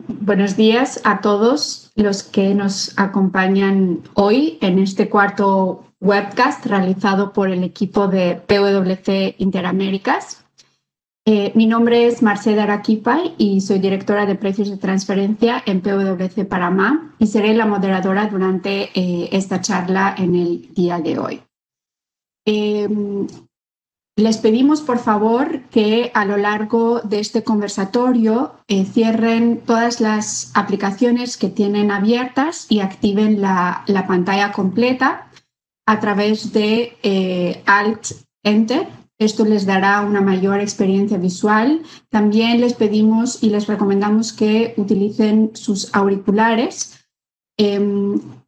Bueno, buenos días a todos los que nos acompañan hoy en este cuarto webcast realizado por el equipo de PwC Interaméricas. Mi nombre es Mercè Araquipay y soy directora de precios de transferencia en PwC Panamá y seré la moderadora durante esta charla en el día de hoy. Les pedimos, por favor, que a lo largo de este conversatorio cierren todas las aplicaciones que tienen abiertas y activen la pantalla completa a través de Alt-Enter. Esto les dará una mayor experiencia visual. También les pedimos y les recomendamos que utilicen sus auriculares.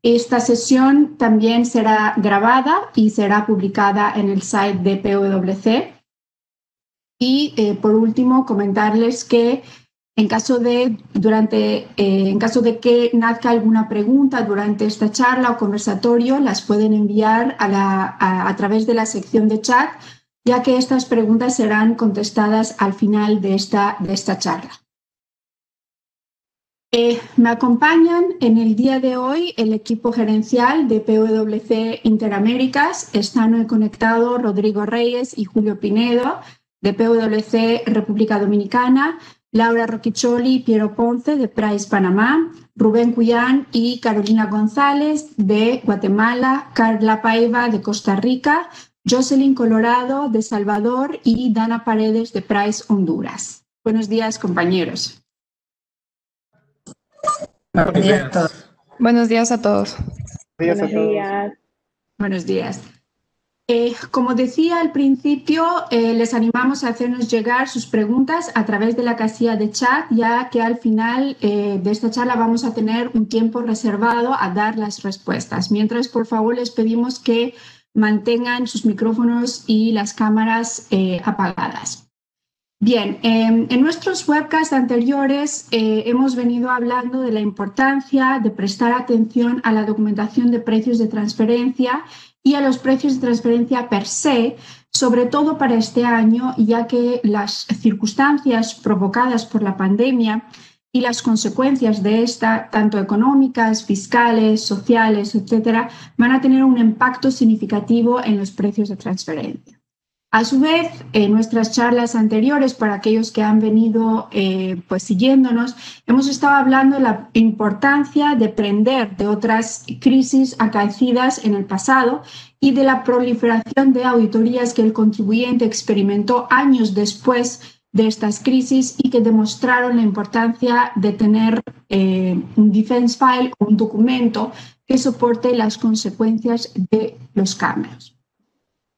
Esta sesión también será grabada y será publicada en el site de PwC. Y por último, comentarles que en caso de que nazca alguna pregunta durante esta charla o conversatorio, las pueden enviar a través de la sección de chat, ya que estas preguntas serán contestadas al final de esta charla. Me acompañan en el día de hoy el equipo gerencial de PwC Interaméricas. Están hoy conectados Rodrigo Reyes y Julio Pinedo, de PwC República Dominicana, Laura Rocchioli y Piero Ponce, de Price Panamá, Rubén Cuyán y Carolina González, de Guatemala, Carla Paiva, de Costa Rica, Jocelyn Colorado, de Salvador, y Dana Paredes, de Price Honduras. Buenos días, compañeros. Buenos días a todos. Buenos días a todos. Buenos días. Como decía al principio, les animamos a hacernos llegar sus preguntas a través de la casilla de chat, ya que al final de esta charla vamos a tener un tiempo reservado a dar las respuestas. Mientras, por favor, les pedimos que mantengan sus micrófonos y las cámaras apagadas. Bien, en nuestros webcasts anteriores hemos venido hablando de la importancia de prestar atención a la documentación de precios de transferencia y a los precios de transferencia per se, sobre todo para este año, ya que las circunstancias provocadas por la pandemia y las consecuencias de esta, tanto económicas, fiscales, sociales, etcétera, van a tener un impacto significativo en los precios de transferencia. A su vez, en nuestras charlas anteriores, para aquellos que han venido siguiéndonos, hemos estado hablando de la importancia de aprender de otras crisis acaecidas en el pasado y de la proliferación de auditorías que el contribuyente experimentó años después de estas crisis y que demostraron la importancia de tener un defense file o un documento que soporte las consecuencias de los cambios.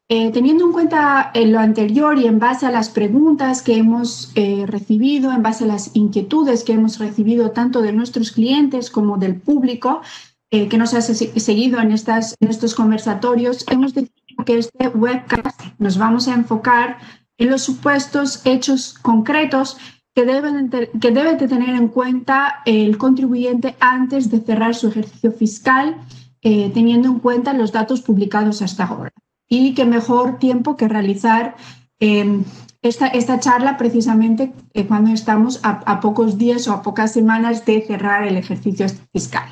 Teniendo en cuenta lo anterior y en base a las preguntas que hemos recibido, en base a las inquietudes que hemos recibido tanto de nuestros clientes como del público que nos ha seguido en estos conversatorios, hemos decidido que este webcast nos vamos a enfocar en los supuestos hechos concretos que debe de tener en cuenta el contribuyente antes de cerrar su ejercicio fiscal, teniendo en cuenta los datos publicados hasta ahora. Y qué mejor tiempo que realizar esta charla precisamente cuando estamos a pocos días o a pocas semanas de cerrar el ejercicio fiscal.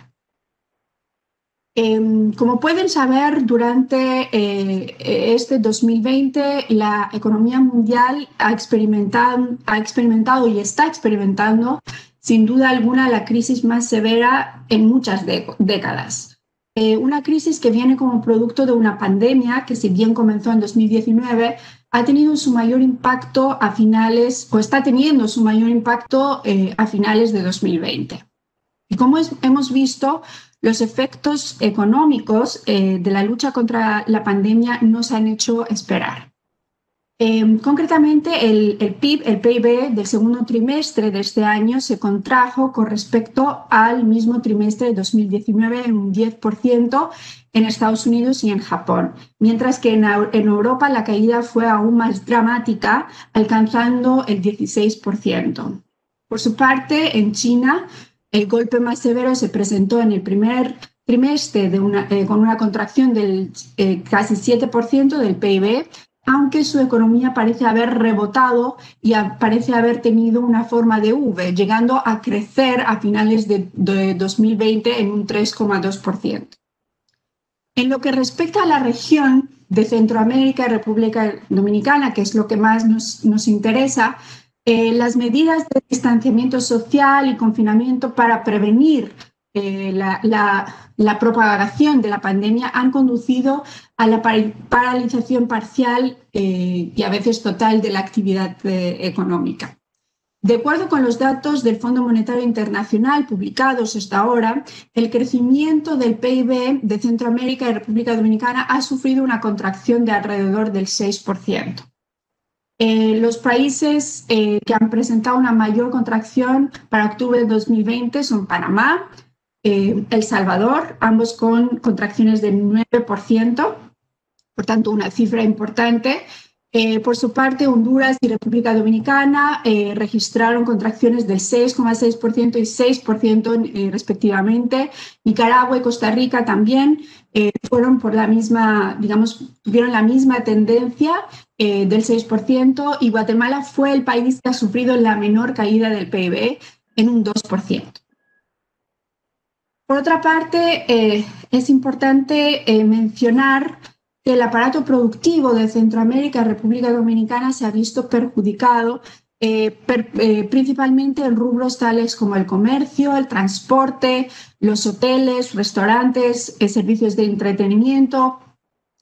Como pueden saber, durante este 2020 la economía mundial ha experimentado y está experimentando sin duda alguna la crisis más severa en muchas décadas. Una crisis que viene como producto de una pandemia que, si bien comenzó en 2019, ha tenido su mayor impacto a finales, o está teniendo su mayor impacto a finales de 2020. Y como hemos visto, los efectos económicos de la lucha contra la pandemia no se han hecho esperar. Concretamente, el PIB del segundo trimestre de este año se contrajo con respecto al mismo trimestre de 2019 en un 10% en Estados Unidos y en Japón, mientras que en Europa la caída fue aún más dramática, alcanzando el 16%. Por su parte, en China, el golpe más severo se presentó en el primer trimestre con una contracción del casi 7% del PIB, aunque su economía parece haber rebotado y parece haber tenido una forma de V, llegando a crecer a finales de 2020 en un 3,2%. En lo que respecta a la región de Centroamérica y República Dominicana, que es lo que más nos interesa, las medidas de distanciamiento social y confinamiento para prevenir la propagación de la pandemia han conducido a la paralización parcial y a veces total de la actividad económica. De acuerdo con los datos del Fondo Monetario Internacional publicados hasta ahora, el crecimiento del PIB de Centroamérica y República Dominicana ha sufrido una contracción de alrededor del 6%. Los países que han presentado una mayor contracción para octubre de 2020 son Panamá, El Salvador, ambos con contracciones del 9%, por tanto una cifra importante. Por su parte, Honduras y República Dominicana registraron contracciones del 6,6% y 6% respectivamente. Nicaragua y Costa Rica también fueron por la misma, digamos, tuvieron la misma tendencia del 6%, y Guatemala fue el país que ha sufrido la menor caída del PIB en un 2%. Por otra parte, es importante mencionar que el aparato productivo de Centroamérica y República Dominicana se ha visto perjudicado principalmente en rubros tales como el comercio, el transporte, los hoteles, restaurantes, servicios de entretenimiento,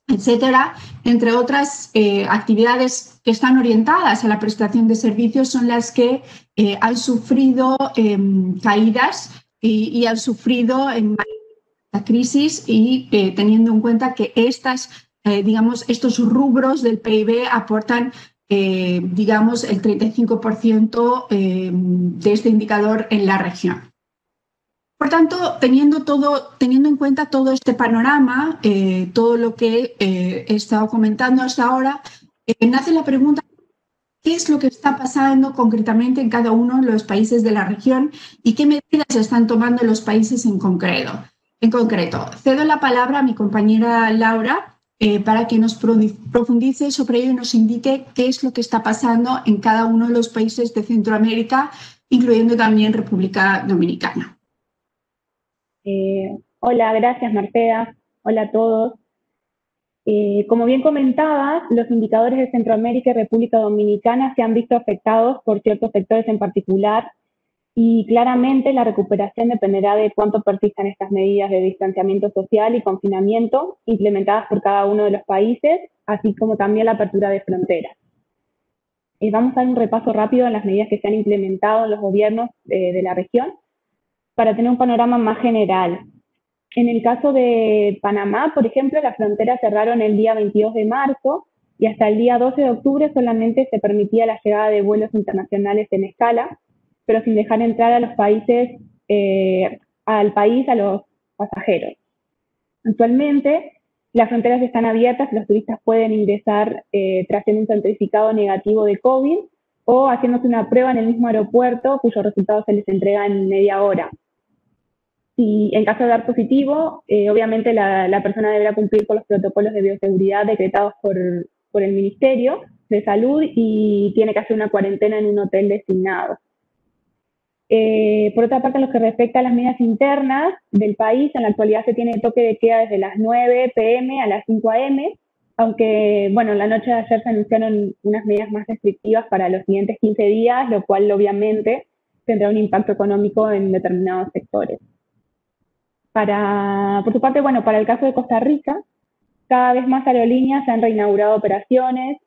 etcétera. Entre otras actividades que están orientadas a la prestación de servicios son las que han sufrido caídas y han sufrido en la crisis, y teniendo en cuenta que estos rubros del PIB aportan, digamos, el 35% de este indicador en la región. Por tanto, teniendo en cuenta todo este panorama, todo lo que he estado comentando hasta ahora, nace la pregunta: ¿qué es lo que está pasando concretamente en cada uno de los países de la región y qué medidas están tomando los países en concreto? Cedo la palabra a mi compañera Laura para que nos profundice sobre ello y nos indique qué es lo que está pasando en cada uno de los países de Centroamérica, incluyendo también República Dominicana. Hola, gracias Marcela. Hola a todos. Como bien comentabas, los indicadores de Centroamérica y República Dominicana se han visto afectados por ciertos sectores en particular, y claramente la recuperación dependerá de cuánto persistan estas medidas de distanciamiento social y confinamiento implementadas por cada uno de los países, así como también la apertura de fronteras. Vamos a dar un repaso rápido en las medidas que se han implementado en los gobiernos de la región para tener un panorama más general. En el caso de Panamá, por ejemplo, las fronteras cerraron el día 22 de marzo y hasta el día 12 de octubre solamente se permitía la llegada de vuelos internacionales en escala, pero sin dejar entrar a los países, al país a los pasajeros. Actualmente, las fronteras están abiertas y los turistas pueden ingresar tras tener un certificado negativo de COVID o haciéndose una prueba en el mismo aeropuerto, cuyo resultado se les entrega en media hora. Si en caso de dar positivo, obviamente la persona deberá cumplir con los protocolos de bioseguridad decretados por el Ministerio de Salud y tiene que hacer una cuarentena en un hotel designado. Por otra parte, en lo que respecta a las medidas internas del país, en la actualidad se tiene toque de queda desde las 9 p.m. a las 5 a.m., aunque, bueno, la noche de ayer se anunciaron unas medidas más restrictivas para los siguientes 15 días, lo cual obviamente tendrá un impacto económico en determinados sectores. Por su parte, bueno, para el caso de Costa Rica, cada vez más aerolíneas han reinaugurado operaciones,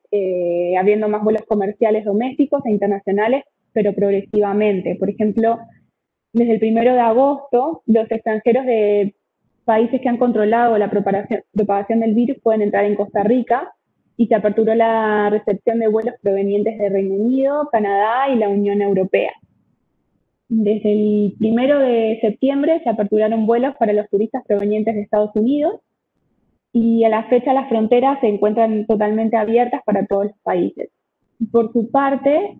habiendo más vuelos comerciales domésticos e internacionales, pero progresivamente. Por ejemplo, desde el 1 de agosto, los extranjeros de países que han controlado la propagación del virus pueden entrar en Costa Rica, y se aperturó la recepción de vuelos provenientes de Reino Unido, Canadá y la Unión Europea. Desde el 1 de septiembre se aperturaron vuelos para los turistas provenientes de Estados Unidos, y a la fecha las fronteras se encuentran totalmente abiertas para todos los países. Por su parte,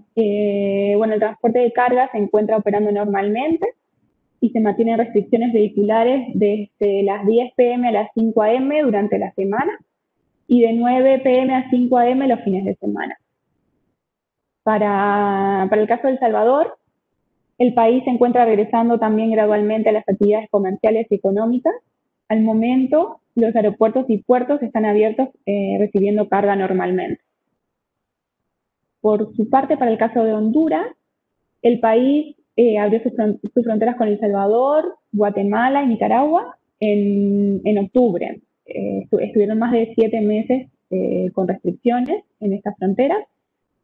bueno, el transporte de carga se encuentra operando normalmente y se mantienen restricciones vehiculares desde las 10 p.m. a las 5 a.m. durante la semana. y de 9 p.m. a 5 a.m. los fines de semana. Para el caso de El Salvador, el país se encuentra regresando también gradualmente a las actividades comerciales y económicas. Al momento, los aeropuertos y puertos están abiertos recibiendo carga normalmente. Por su parte, para el caso de Honduras, el país abrió sus fronteras con El Salvador, Guatemala y Nicaragua en octubre. Estuvieron más de 7 meses con restricciones en estas fronteras.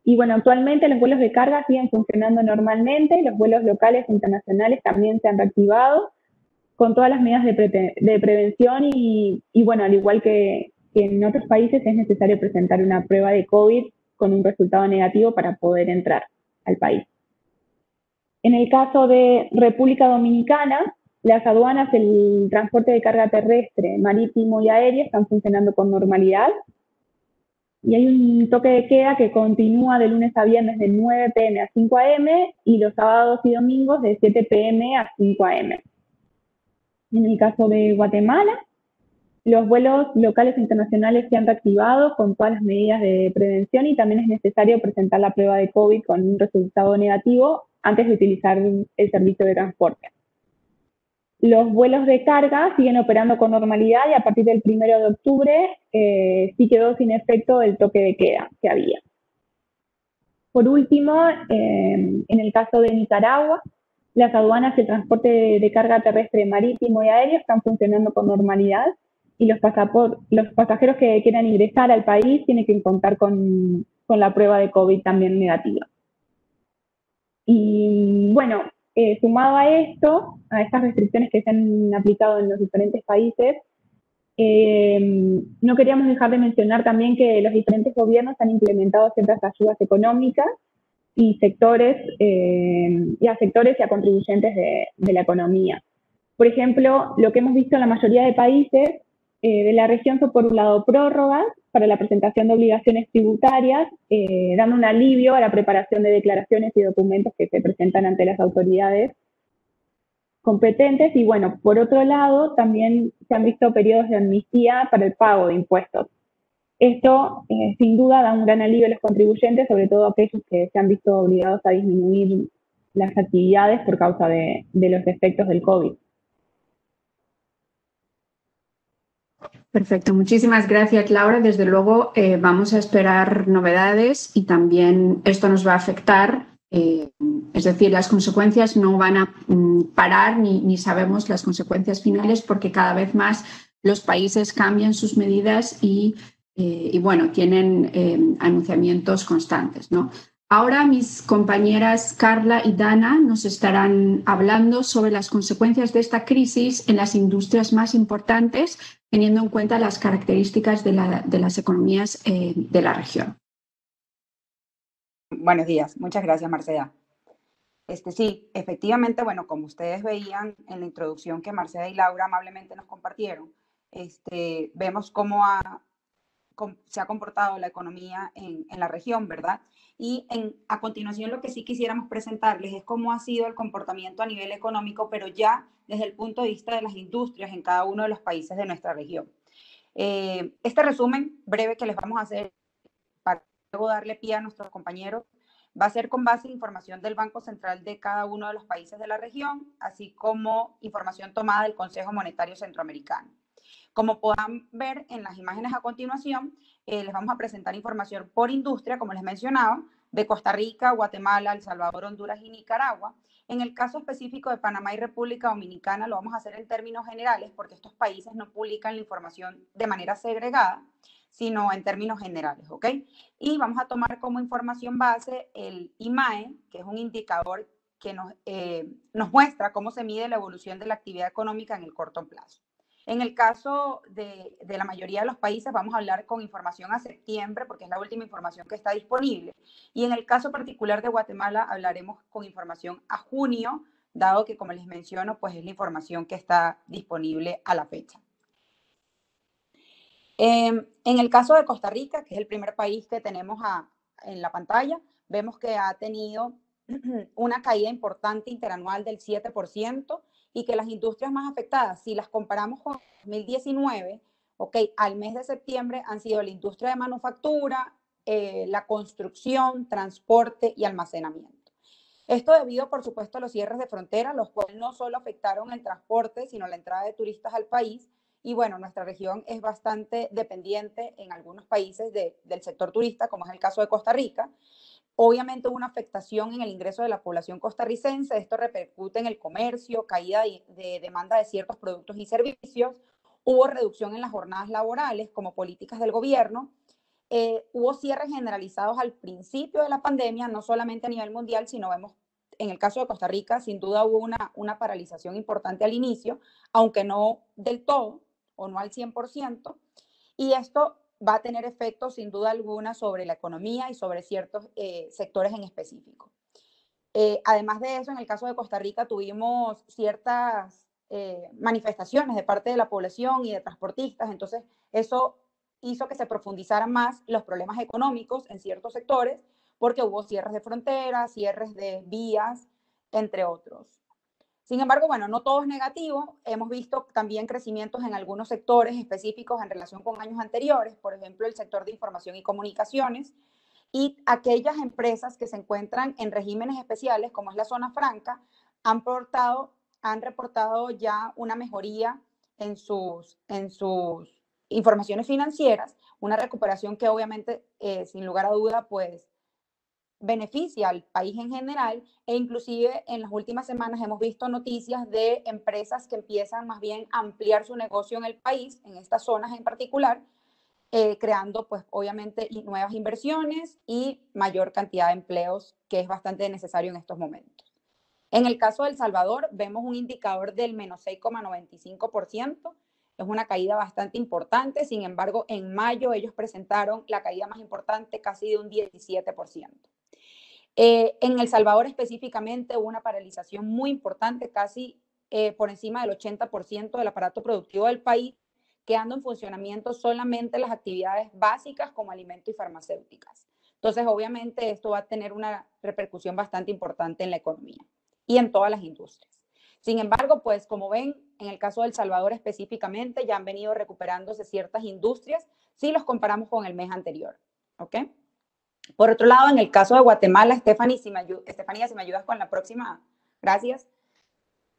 Y bueno, actualmente los vuelos de carga siguen funcionando normalmente, los vuelos locales e internacionales también se han reactivado con todas las medidas de prevención y bueno, al igual que en otros países es necesario presentar una prueba de COVID con un resultado negativo para poder entrar al país. En el caso de República Dominicana, las aduanas, el transporte de carga terrestre, marítimo y aéreo están funcionando con normalidad. Y hay un toque de queda que continúa de lunes a viernes de 9 p.m. a 5 a.m. y los sábados y domingos de 7 p.m. a 5 a.m. En el caso de Guatemala, los vuelos locales e internacionales se han reactivado con todas las medidas de prevención y también es necesario presentar la prueba de COVID con un resultado negativo antes de utilizar el servicio de transporte. Los vuelos de carga siguen operando con normalidad y a partir del 1 de octubre sí quedó sin efecto el toque de queda que había. Por último, en el caso de Nicaragua, las aduanas y el transporte de carga terrestre, marítimo y aéreo están funcionando con normalidad y los pasajeros que quieran ingresar al país tienen que contar con la prueba de COVID también negativa. Y bueno, sumado a esto, a estas restricciones que se han aplicado en los diferentes países, no queríamos dejar de mencionar también que los diferentes gobiernos han implementado ciertas ayudas económicas y a sectores y a contribuyentes de la economía. Por ejemplo, lo que hemos visto en la mayoría de países de la región son, por un lado, prórrogas para la presentación de obligaciones tributarias, dando un alivio a la preparación de declaraciones y documentos que se presentan ante las autoridades competentes. Y bueno, por otro lado, también se han visto periodos de amnistía para el pago de impuestos. Esto, sin duda, da un gran alivio a los contribuyentes, sobre todo a aquellos que se han visto obligados a disminuir las actividades por causa de los efectos del COVID. Perfecto, muchísimas gracias, Laura. Desde luego vamos a esperar novedades y también esto nos va a afectar, es decir, las consecuencias no van a parar ni sabemos las consecuencias finales porque cada vez más los países cambian sus medidas y bueno, tienen anunciamientos constantes, ¿no? Ahora mis compañeras Carla y Dana nos estarán hablando sobre las consecuencias de esta crisis en las industrias más importantes, teniendo en cuenta las características de las economías de la región. Buenos días, muchas gracias, Marcela. Sí, efectivamente, bueno, como ustedes veían en la introducción que Marcela y Laura amablemente nos compartieron, vemos cómo se ha comportado la economía en la región, ¿verdad? Y a continuación lo que sí quisiéramos presentarles es cómo ha sido el comportamiento a nivel económico, pero ya desde el punto de vista de las industrias en cada uno de los países de nuestra región. Este resumen breve que les vamos a hacer para luego darle pie a nuestros compañeros va a ser con base en información del Banco Central de cada uno de los países de la región, así como información tomada del Consejo Monetario Centroamericano. Como podrán ver en las imágenes a continuación, les vamos a presentar información por industria, como les mencionaba, de Costa Rica, Guatemala, El Salvador, Honduras y Nicaragua. En el caso específico de Panamá y República Dominicana lo vamos a hacer en términos generales porque estos países no publican la información de manera segregada, sino en términos generales, ¿ok? Y vamos a tomar como información base el IMAE, que es un indicador que nos muestra cómo se mide la evolución de la actividad económica en el corto plazo. En el caso de la mayoría de los países vamos a hablar con información a septiembre porque es la última información que está disponible. Y en el caso particular de Guatemala hablaremos con información a junio, dado que, como les menciono, pues es la información que está disponible a la fecha. En el caso de Costa Rica, que es el primer país que tenemos en la pantalla, vemos que ha tenido una caída importante interanual del 7% y que las industrias más afectadas, si las comparamos con 2019, ¿ok? Al mes de septiembre han sido la industria de manufactura, la construcción, transporte y almacenamiento. Esto debido, por supuesto, a los cierres de frontera, los cuales no solo afectaron el transporte, sino la entrada de turistas al país. Y bueno, nuestra región es bastante dependiente en algunos países del sector turista, como es el caso de Costa Rica. Obviamente hubo una afectación en el ingreso de la población costarricense. Esto repercute en el comercio, caída de demanda de ciertos productos y servicios. Hubo reducción en las jornadas laborales como políticas del gobierno. Hubo cierres generalizados al principio de la pandemia, no solamente a nivel mundial, sino vemos en el caso de Costa Rica, sin duda hubo una paralización importante al inicio, aunque no del todo o no al 100%, y esto va a tener efectos sin duda alguna sobre la economía y sobre ciertos sectores en específico. Además de eso, en el caso de Costa Rica tuvimos ciertas manifestaciones de parte de la población y de transportistas, entonces eso hizo que se profundizaran más los problemas económicos en ciertos sectores, porque hubo cierres de fronteras, cierres de vías, entre otros. Sin embargo, bueno, no todo es negativo. Hemos visto también crecimientos en algunos sectores específicos en relación con años anteriores, por ejemplo, el sector de información y comunicaciones, y aquellas empresas que se encuentran en regímenes especiales, como es la zona franca, han reportado ya una mejoría en sus informaciones financieras, una recuperación que obviamente, sin lugar a duda, pues beneficia al país en general, e inclusive en las últimas semanas hemos visto noticias de empresas que empiezan más bien a ampliar su negocio en el país, en estas zonas en particular, creando pues obviamente nuevas inversiones y mayor cantidad de empleos, que es bastante necesario en estos momentos. En el caso de El Salvador, vemos un indicador del menos 6,95%, es una caída bastante importante. Sin embargo, en mayo ellos presentaron la caída más importante, casi de un 17%. En El Salvador específicamente hubo una paralización muy importante, casi por encima del 80% del aparato productivo del país, quedando en funcionamiento solamente las actividades básicas como alimentos y farmacéuticas. Entonces, obviamente, esto va a tener una repercusión bastante importante en la economía y en todas las industrias. Sin embargo, pues como ven, en el caso de El Salvador específicamente, ya han venido recuperándose ciertas industrias si los comparamos con el mes anterior. ¿Ok? Por otro lado, en el caso de Guatemala, Estefanía, si me ayudas con la próxima, gracias.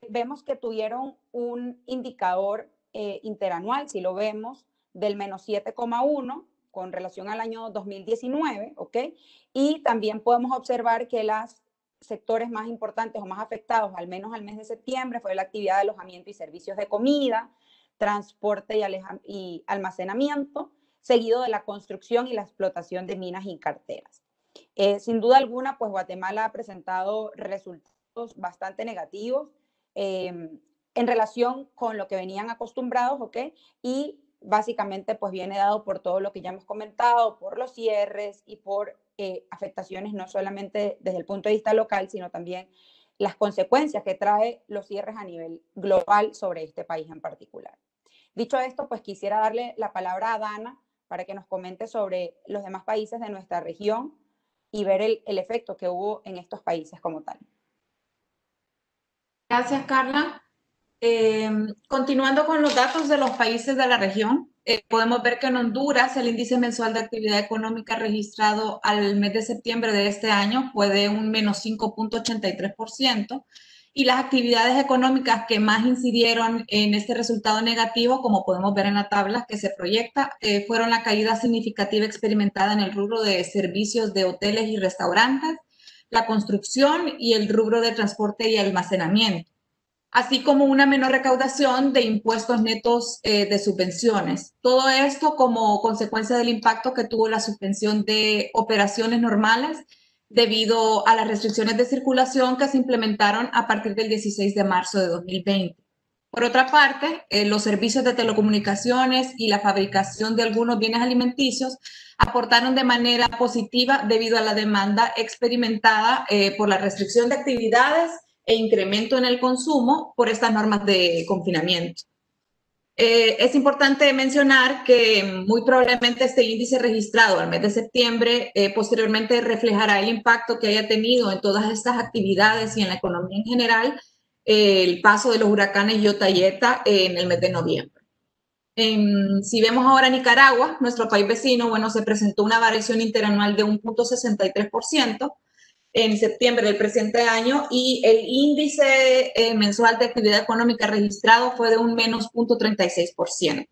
Vemos que tuvieron un indicador interanual, si lo vemos, del menos 7,1 con relación al año 2019, ¿ok? Y también podemos observar que los sectores más importantes o más afectados, al menos al mes de septiembre, fue la actividad de alojamiento y servicios de comida, transporte y almacenamiento, seguido de la construcción y la explotación de minas y carteras. Sin duda alguna, pues Guatemala ha presentado resultados bastante negativos en relación con lo que venían acostumbrados, ¿ok? Y básicamente pues viene dado por todo lo que ya hemos comentado, por los cierres y por afectaciones no solamente desde el punto de vista local, sino también las consecuencias que trae los cierres a nivel global sobre este país en particular. Dicho esto, pues quisiera darle la palabra a Dana para que nos comente sobre los demás países de nuestra región y ver el efecto que hubo en estos países como tal. Gracias, Carla. Continuando con los datos de los países de la región, podemos ver que en Honduras el índice mensual de actividad económica registrado al mes de septiembre de este año fue de un menos 5,83%, y las actividades económicas que más incidieron en este resultado negativo, como podemos ver en la tabla que se proyecta, fueron la caída significativa experimentada en el rubro de servicios de hoteles y restaurantes, la construcción y el rubro de transporte y almacenamiento, así como una menor recaudación de impuestos netos de subvenciones. Todo esto como consecuencia del impacto que tuvo la suspensión de operaciones normales debido a las restricciones de circulación que se implementaron a partir del 16 de marzo de 2020. Por otra parte, los servicios de telecomunicaciones y la fabricación de algunos bienes alimenticios aportaron de manera positiva debido a la demanda experimentada por la restricción de actividades e incremento en el consumo por estas normas de confinamiento. Es importante mencionar que muy probablemente este índice registrado al mes de septiembre posteriormente reflejará el impacto que haya tenido en todas estas actividades y en la economía en general el paso de los huracanes Iota y Eta en el mes de noviembre. Si vemos ahora Nicaragua, nuestro país vecino, bueno, se presentó una variación interanual de 1,63% en septiembre del presente año y el índice mensual de actividad económica registrado fue de un menos 0,36%.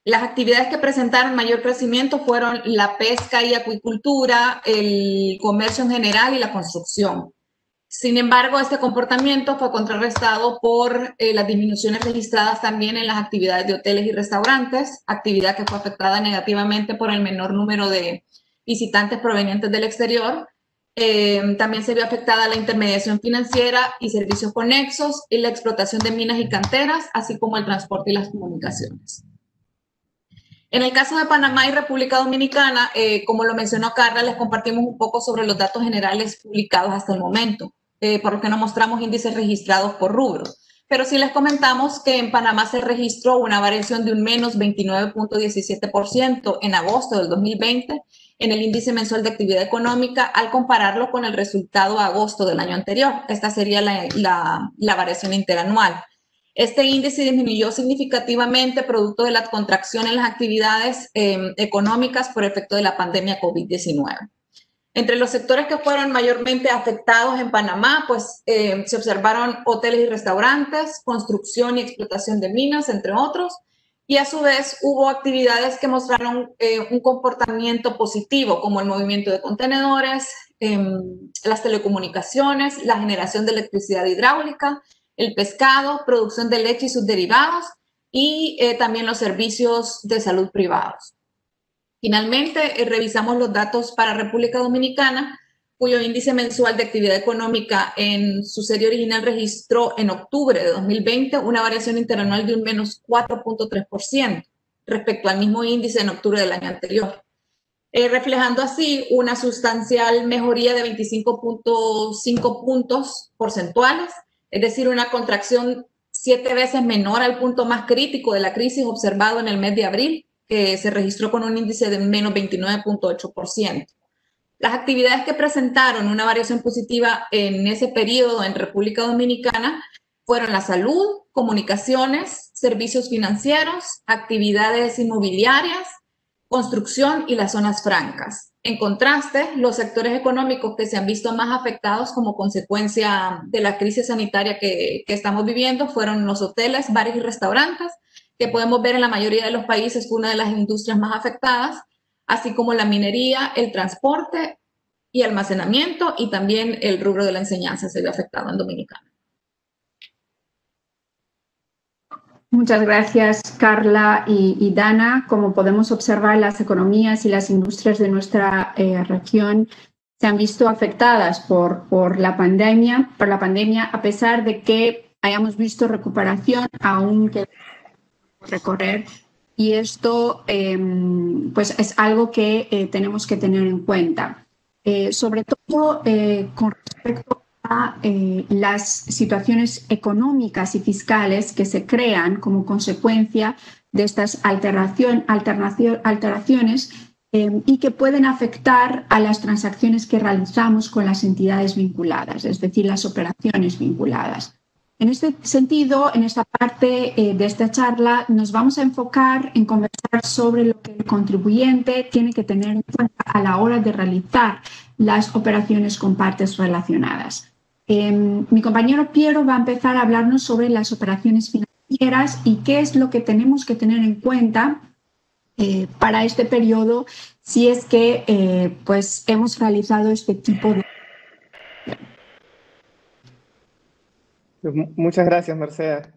Las actividades que presentaron mayor crecimiento fueron la pesca y acuicultura, el comercio en general y la construcción. Sin embargo, este comportamiento fue contrarrestado por las disminuciones registradas también en las actividades de hoteles y restaurantes, actividad que fue afectada negativamente por el menor número de visitantes provenientes del exterior. También se vio afectada la intermediación financiera y servicios conexos y la explotación de minas y canteras, así como el transporte y las comunicaciones. En el caso de Panamá y República Dominicana, como lo mencionó Carla, les compartimos un poco sobre los datos generales publicados hasta el momento, por lo que no mostramos índices registrados por rubro. Pero sí les comentamos que en Panamá se registró una variación de un menos 29,17% en agosto del 2020 en el índice mensual de actividad económica al compararlo con el resultado a agosto del año anterior. Esta sería la variación interanual. Este índice disminuyó significativamente producto de la contracción en las actividades económicas por efecto de la pandemia COVID-19. Entre los sectores que fueron mayormente afectados en Panamá, pues se observaron hoteles y restaurantes, construcción y explotación de minas, entre otros, y a su vez hubo actividades que mostraron un comportamiento positivo, como el movimiento de contenedores, las telecomunicaciones, la generación de electricidad hidráulica, el pescado, producción de leche y sus derivados y también los servicios de salud privados. Finalmente, revisamos los datos para República Dominicana, cuyo índice mensual de actividad económica en su serie original registró en octubre de 2020 una variación interanual de un menos 4,3% respecto al mismo índice en octubre del año anterior, reflejando así una sustancial mejoría de 25,5 puntos porcentuales, es decir, una contracción 7 veces menor al punto más crítico de la crisis observado en el mes de abril, que se registró con un índice de menos 29,8%. Las actividades que presentaron una variación positiva en ese periodo en República Dominicana fueron la salud, comunicaciones, servicios financieros, actividades inmobiliarias, construcción y las zonas francas. En contraste, los sectores económicos que se han visto más afectados como consecuencia de la crisis sanitaria que estamos viviendo fueron los hoteles, bares y restaurantes, que podemos ver en la mayoría de los países fue una de las industrias más afectadas, así como la minería, el transporte y almacenamiento, y también el rubro de la enseñanza se vio afectado en Dominicana. Muchas gracias, Carla y Dana. Como podemos observar, las economías y las industrias de nuestra región se han visto afectadas por la pandemia, a pesar de que hayamos visto recuperación, aún que recorrer. Y esto pues es algo que tenemos que tener en cuenta. Sobre todo con respecto a las situaciones económicas y fiscales que se crean como consecuencia de estas alteraciones y que pueden afectar a las transacciones que realizamos con las entidades vinculadas, es decir, las operaciones vinculadas. En este sentido, en esta parte de esta charla, nos vamos a enfocar en conversar sobre lo que el contribuyente tiene que tener en cuenta a la hora de realizar las operaciones con partes relacionadas. Mi compañero Piero va a empezar a hablarnos sobre las operaciones financieras y qué es lo que tenemos que tener en cuenta para este periodo si es que pues hemos realizado este tipo de... Muchas gracias, Marcela.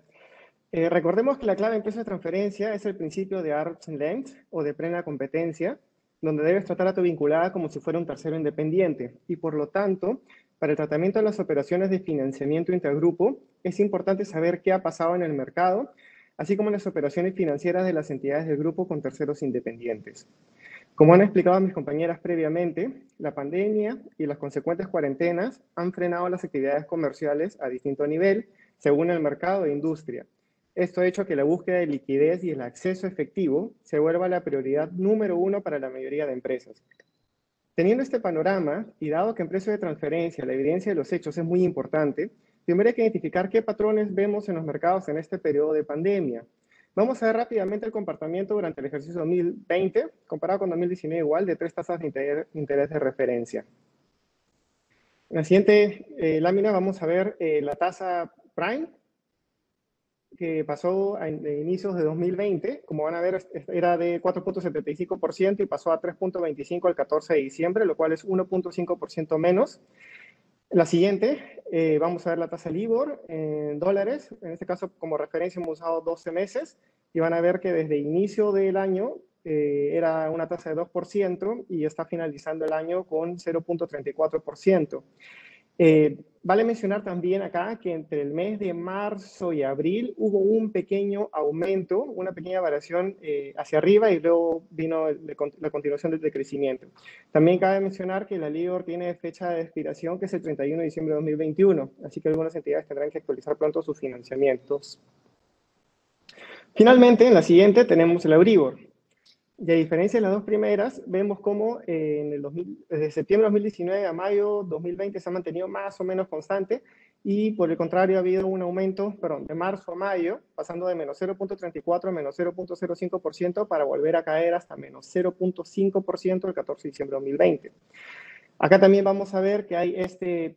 Recordemos que la clave en precios de transferencia es el principio de arm's length o de plena competencia, donde debes tratar a tu vinculada como si fuera un tercero independiente y, por lo tanto, para el tratamiento de las operaciones de financiamiento intergrupo, es importante saber qué ha pasado en el mercado, así como en las operaciones financieras de las entidades del grupo con terceros independientes. Como han explicado mis compañeras previamente, la pandemia y las consecuentes cuarentenas han frenado las actividades comerciales a distinto nivel, según el mercado e industria. Esto ha hecho que la búsqueda de liquidez y el acceso efectivo se vuelva la prioridad número 1 para la mayoría de empresas. Teniendo este panorama, y dado que en precio de transferencia la evidencia de los hechos es muy importante, primero hay que identificar qué patrones vemos en los mercados en este periodo de pandemia. Vamos a ver rápidamente el comportamiento durante el ejercicio 2020, comparado con 2019 igual, de tres tasas de interés de referencia. En la siguiente lámina vamos a ver la tasa Prime, que pasó a inicios de 2020. Como van a ver, era de 4.75% y pasó a 3.25% el 14 de diciembre, lo cual es 1.5% menos. La siguiente, vamos a ver la tasa LIBOR en dólares. En este caso, como referencia, hemos usado 12 meses y van a ver que desde inicio del año era una tasa de 2% y está finalizando el año con 0.34%. Vale mencionar también acá que entre el mes de marzo y abril hubo un pequeño aumento, una pequeña variación hacia arriba y luego vino la continuación del decrecimiento. También cabe mencionar que la LIBOR tiene fecha de expiración que es el 31 de diciembre de 2021, así que algunas entidades tendrán que actualizar pronto sus financiamientos. Finalmente, en la siguiente tenemos el Euribor. Y a diferencia de las dos primeras, vemos cómo desde septiembre de 2019 a mayo 2020 se ha mantenido más o menos constante y por el contrario ha habido un aumento, de marzo a mayo, pasando de menos 0.34 a menos 0.05% para volver a caer hasta menos 0.5% el 14 de diciembre de 2020. Acá también vamos a ver que hay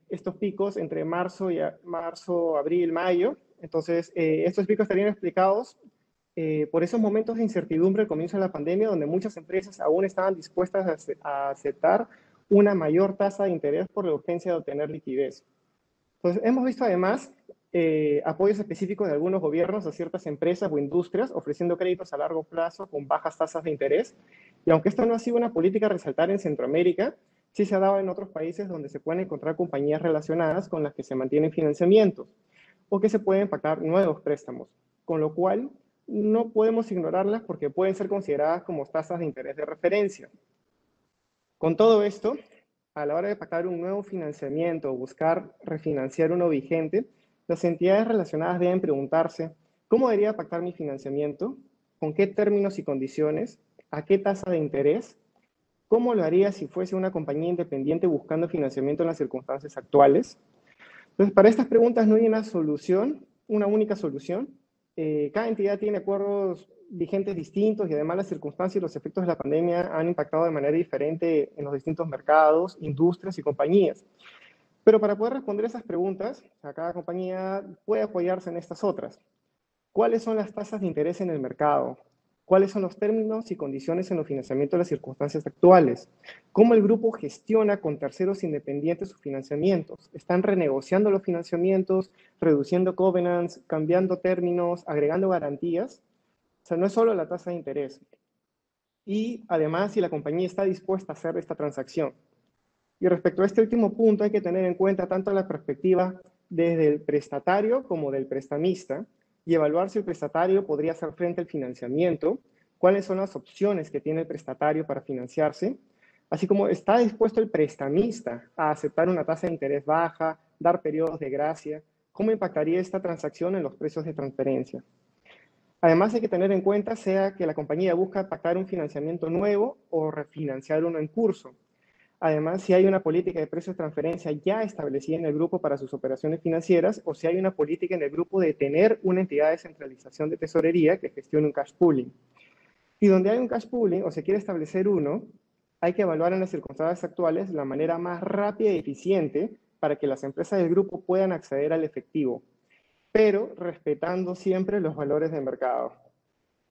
estos picos entre marzo, abril, mayo. Entonces, estos picos estarían explicados por esos momentos de incertidumbre al comienzo de la pandemia, donde muchas empresas aún estaban dispuestas a aceptar una mayor tasa de interés por la urgencia de obtener liquidez. Entonces, hemos visto además apoyos específicos de algunos gobiernos a ciertas empresas o industrias ofreciendo créditos a largo plazo con bajas tasas de interés. Y aunque esto no ha sido una política a resaltar en Centroamérica, sí se ha dado en otros países donde se pueden encontrar compañías relacionadas con las que se mantienen financiamientos o que se pueden pactar nuevos préstamos, con lo cual no podemos ignorarlas porque pueden ser consideradas como tasas de interés de referencia. Con todo esto, a la hora de pactar un nuevo financiamiento o buscar refinanciar uno vigente, las entidades relacionadas deben preguntarse, ¿cómo debería pactar mi financiamiento? ¿Con qué términos y condiciones? ¿A qué tasa de interés? ¿Cómo lo haría si fuese una compañía independiente buscando financiamiento en las circunstancias actuales? Entonces, para estas preguntas no hay una solución, una única solución. Cada entidad tiene acuerdos vigentes distintos y además las circunstancias y los efectos de la pandemia han impactado de manera diferente en los distintos mercados, industrias y compañías. Pero para poder responder esas preguntas, cada compañía puede apoyarse en estas otras. ¿Cuáles son las tasas de interés en el mercado? ¿Cuáles son los términos y condiciones en los financiamientos de las circunstancias actuales? ¿Cómo el grupo gestiona con terceros independientes sus financiamientos? ¿Están renegociando los financiamientos, reduciendo covenants, cambiando términos, agregando garantías? O sea, no es solo la tasa de interés. Y además, si la compañía está dispuesta a hacer esta transacción. Y respecto a este último punto, hay que tener en cuenta tanto la perspectiva desde el prestatario como del prestamista, y evaluar si el prestatario podría hacer frente al financiamiento, cuáles son las opciones que tiene el prestatario para financiarse, así como está dispuesto el prestamista a aceptar una tasa de interés baja, dar periodos de gracia, cómo impactaría esta transacción en los precios de transferencia. Además hay que tener en cuenta sea que la compañía busca pactar un financiamiento nuevo o refinanciar uno en curso. Además, si hay una política de precios de transferencia ya establecida en el grupo para sus operaciones financieras o si hay una política en el grupo de tener una entidad de centralización de tesorería que gestione un cash pooling. Y donde hay un cash pooling o se quiere establecer uno, hay que evaluar en las circunstancias actuales la manera más rápida y eficiente para que las empresas del grupo puedan acceder al efectivo, pero respetando siempre los valores de mercado.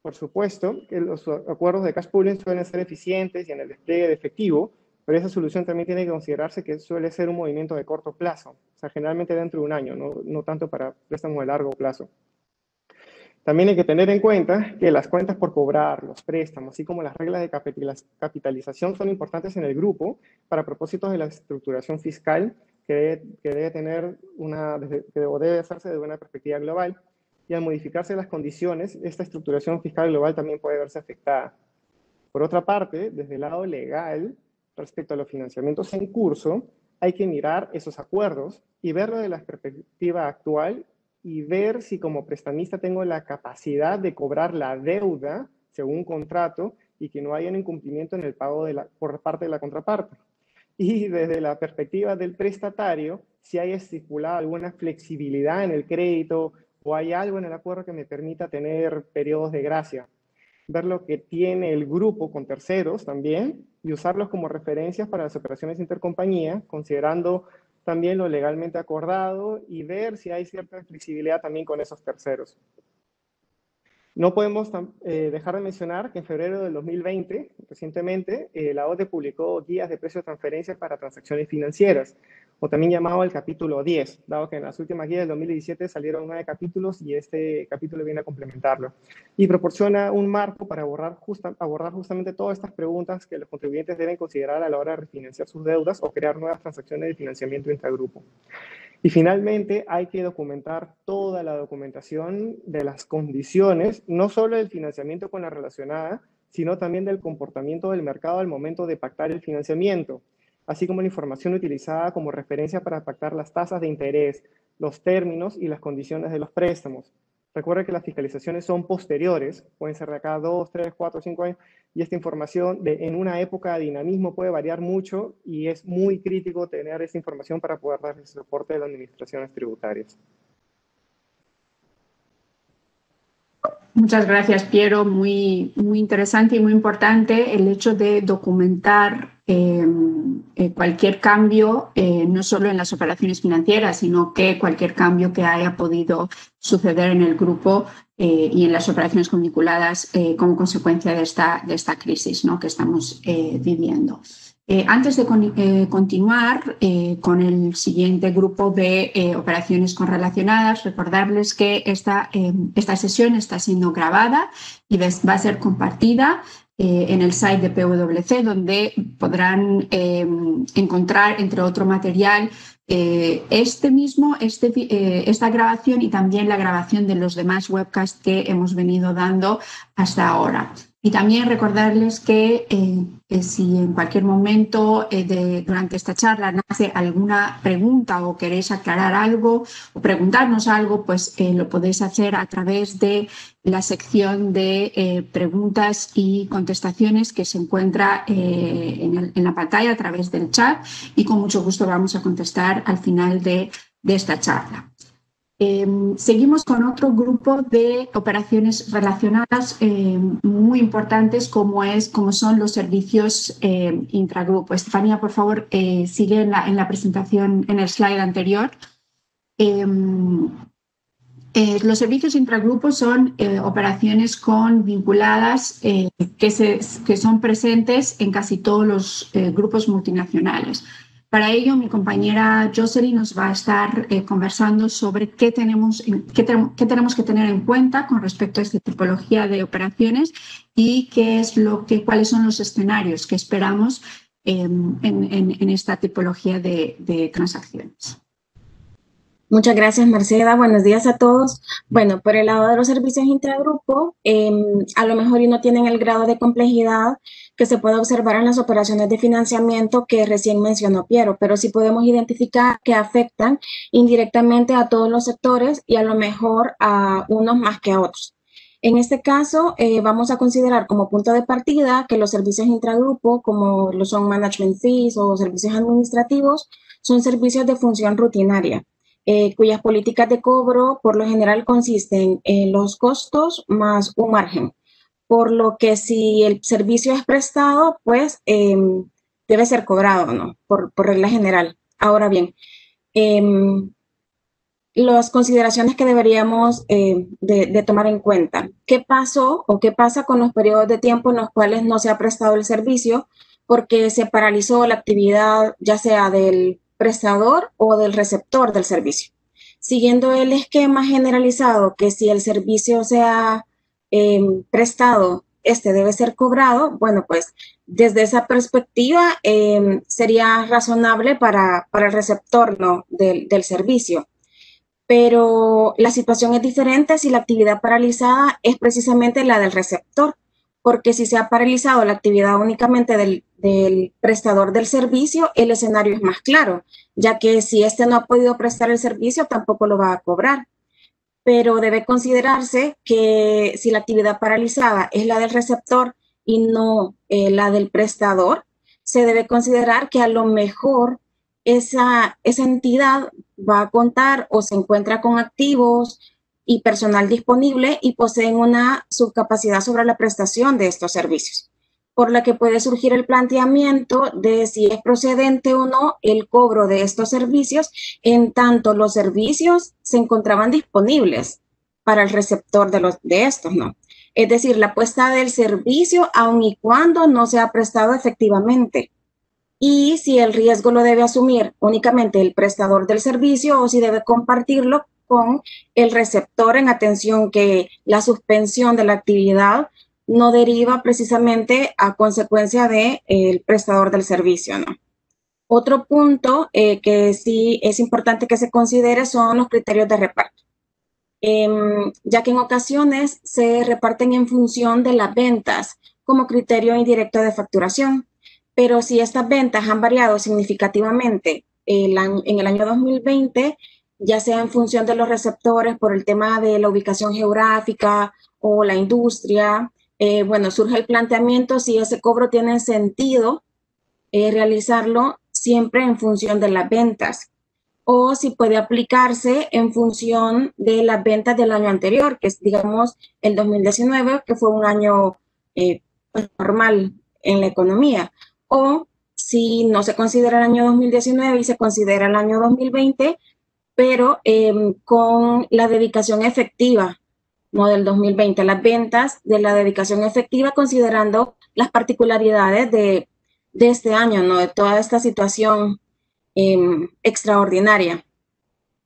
Por supuesto que los acuerdos de cash pooling suelen ser eficientes y en el despliegue de efectivo, pero esa solución también tiene que considerarse que suele ser un movimiento de corto plazo, o sea, generalmente dentro de un año, no tanto para préstamos de largo plazo. También hay que tener en cuenta que las cuentas por cobrar, los préstamos, así como las reglas de capitalización son importantes en el grupo para propósitos de la estructuración fiscal que debe tener debe hacerse desde una perspectiva global. Y al modificarse las condiciones, esta estructuración fiscal global también puede verse afectada. Por otra parte, desde el lado legal, respecto a los financiamientos en curso, hay que mirar esos acuerdos y verlo de la perspectiva actual y ver si como prestamista tengo la capacidad de cobrar la deuda según contrato y que no haya un incumplimiento en el pago por parte de la contraparte. Y desde la perspectiva del prestatario, si hay estipulada alguna flexibilidad en el crédito ¿O hay algo en el acuerdo que me permita tener periodos de gracia? Ver lo que tiene el grupo con terceros también y usarlos como referencias para las operaciones intercompañía, considerando también lo legalmente acordado y ver si hay cierta flexibilidad también con esos terceros. No podemos dejar de mencionar que en febrero del 2020, recientemente, la OTE publicó guías de precios de transferencias para transacciones financieras, o también llamado el capítulo 10, dado que en las últimas guías del 2017 salieron 9 capítulos y este capítulo viene a complementarlo. Y proporciona un marco para abordar justamente todas estas preguntas que los contribuyentes deben considerar a la hora de refinanciar sus deudas o crear nuevas transacciones de financiamiento intragrupo. Y finalmente hay que documentar toda la documentación de las condiciones, no solo del financiamiento con la relacionada, sino también del comportamiento del mercado al momento de pactar el financiamiento, así como la información utilizada como referencia para pactar las tasas de interés, los términos y las condiciones de los préstamos. Recuerda que las fiscalizaciones son posteriores, pueden ser de acá 2, 3, 4, 5 años, y esta información en una época de dinamismo puede variar mucho y es muy crítico tener esta información para poder dar el soporte de las administraciones tributarias. Muchas gracias, Piero. Muy interesante y muy importante el hecho de documentar cualquier cambio, no solo en las operaciones financieras, sino que cualquier cambio que haya podido suceder en el grupo y en las operaciones vinculadas como consecuencia de esta crisis, ¿no?, que estamos viviendo. Antes de continuar con el siguiente grupo de operaciones correlacionadas, recordarles que esta sesión está siendo grabada y va a ser compartida en el site de PwC, donde podrán encontrar, entre otro material, esta grabación y también la grabación de los demás webcasts que hemos venido dando hasta ahora. Y también recordarles que si en cualquier momento durante esta charla nace alguna pregunta o queréis aclarar algo o preguntarnos algo, pues lo podéis hacer a través de la sección de preguntas y contestaciones que se encuentra en la pantalla a través del chat, y con mucho gusto vamos a contestar al final de esta charla. Seguimos con otro grupo de operaciones relacionadas muy importantes como son los servicios intragrupo. Estefanía, por favor, sigue en la presentación, en el slide anterior. Los servicios intragrupo son operaciones vinculadas que son presentes en casi todos los grupos multinacionales. Para ello, mi compañera Jocelyn nos va a estar conversando sobre qué tenemos que tener en cuenta con respecto a esta tipología de operaciones y cuáles son los escenarios que esperamos en esta tipología de transacciones. Muchas gracias, Marcela. Buenos días a todos. Bueno, por el lado de los servicios intragrupo, a lo mejor no tienen el grado de complejidad que se puede observar en las operaciones de financiamiento que recién mencionó Piero, pero sí podemos identificar que afectan indirectamente a todos los sectores y a lo mejor a unos más que a otros. En este caso, vamos a considerar como punto de partida que los servicios intragrupo, como lo son management fees o servicios administrativos, son servicios de función rutinaria, cuyas políticas de cobro por lo general consisten en los costos más un margen. Por lo que si el servicio es prestado, pues debe ser cobrado, ¿no? Por regla general. Ahora bien, las consideraciones que deberíamos de tomar en cuenta. ¿Qué pasó o qué pasa con los periodos de tiempo en los cuales no se ha prestado el servicio porque se paralizó la actividad ya sea del prestador o del receptor del servicio? Siguiendo el esquema generalizado que si el servicio se ha prestado, debe ser cobrado, bueno, pues desde esa perspectiva sería razonable para el receptor, ¿no?, del servicio. Pero la situación es diferente si la actividad paralizada es precisamente la del receptor, porque si se ha paralizado la actividad únicamente del prestador del servicio, el escenario es más claro, ya que si no ha podido prestar el servicio, tampoco lo va a cobrar. Pero debe considerarse que si la actividad paralizada es la del receptor y no la del prestador, se debe considerar que a lo mejor esa entidad va a contar o se encuentra con activos y personal disponible y poseen una subcapacidad sobre la prestación de estos servicios, por la que puede surgir el planteamiento de si es procedente o no el cobro de estos servicios, en tanto los servicios se encontraban disponibles para el receptor de estos, ¿no? Es decir, la puesta del servicio aun y cuando no se ha prestado efectivamente. Y si el riesgo lo debe asumir únicamente el prestador del servicio o si debe compartirlo con el receptor, en atención que la suspensión de la actividad no deriva precisamente a consecuencia del prestador del servicio, ¿no? Otro punto que sí es importante que se considere son los criterios de reparto, ya que en ocasiones se reparten en función de las ventas como criterio indirecto de facturación. Pero si estas ventas han variado significativamente en el año 2020, ya sea en función de los receptores por el tema de la ubicación geográfica o la industria, bueno, surge el planteamiento si ese cobro tiene sentido realizarlo siempre en función de las ventas o si puede aplicarse en función de las ventas del año anterior, que es, digamos, el 2019, que fue un año normal en la economía, o si no se considera el año 2019 y se considera el año 2020, pero con la dedicación efectiva, no del 2020, las ventas de la dedicación efectiva, considerando las particularidades de este año, ¿no? De toda esta situación extraordinaria.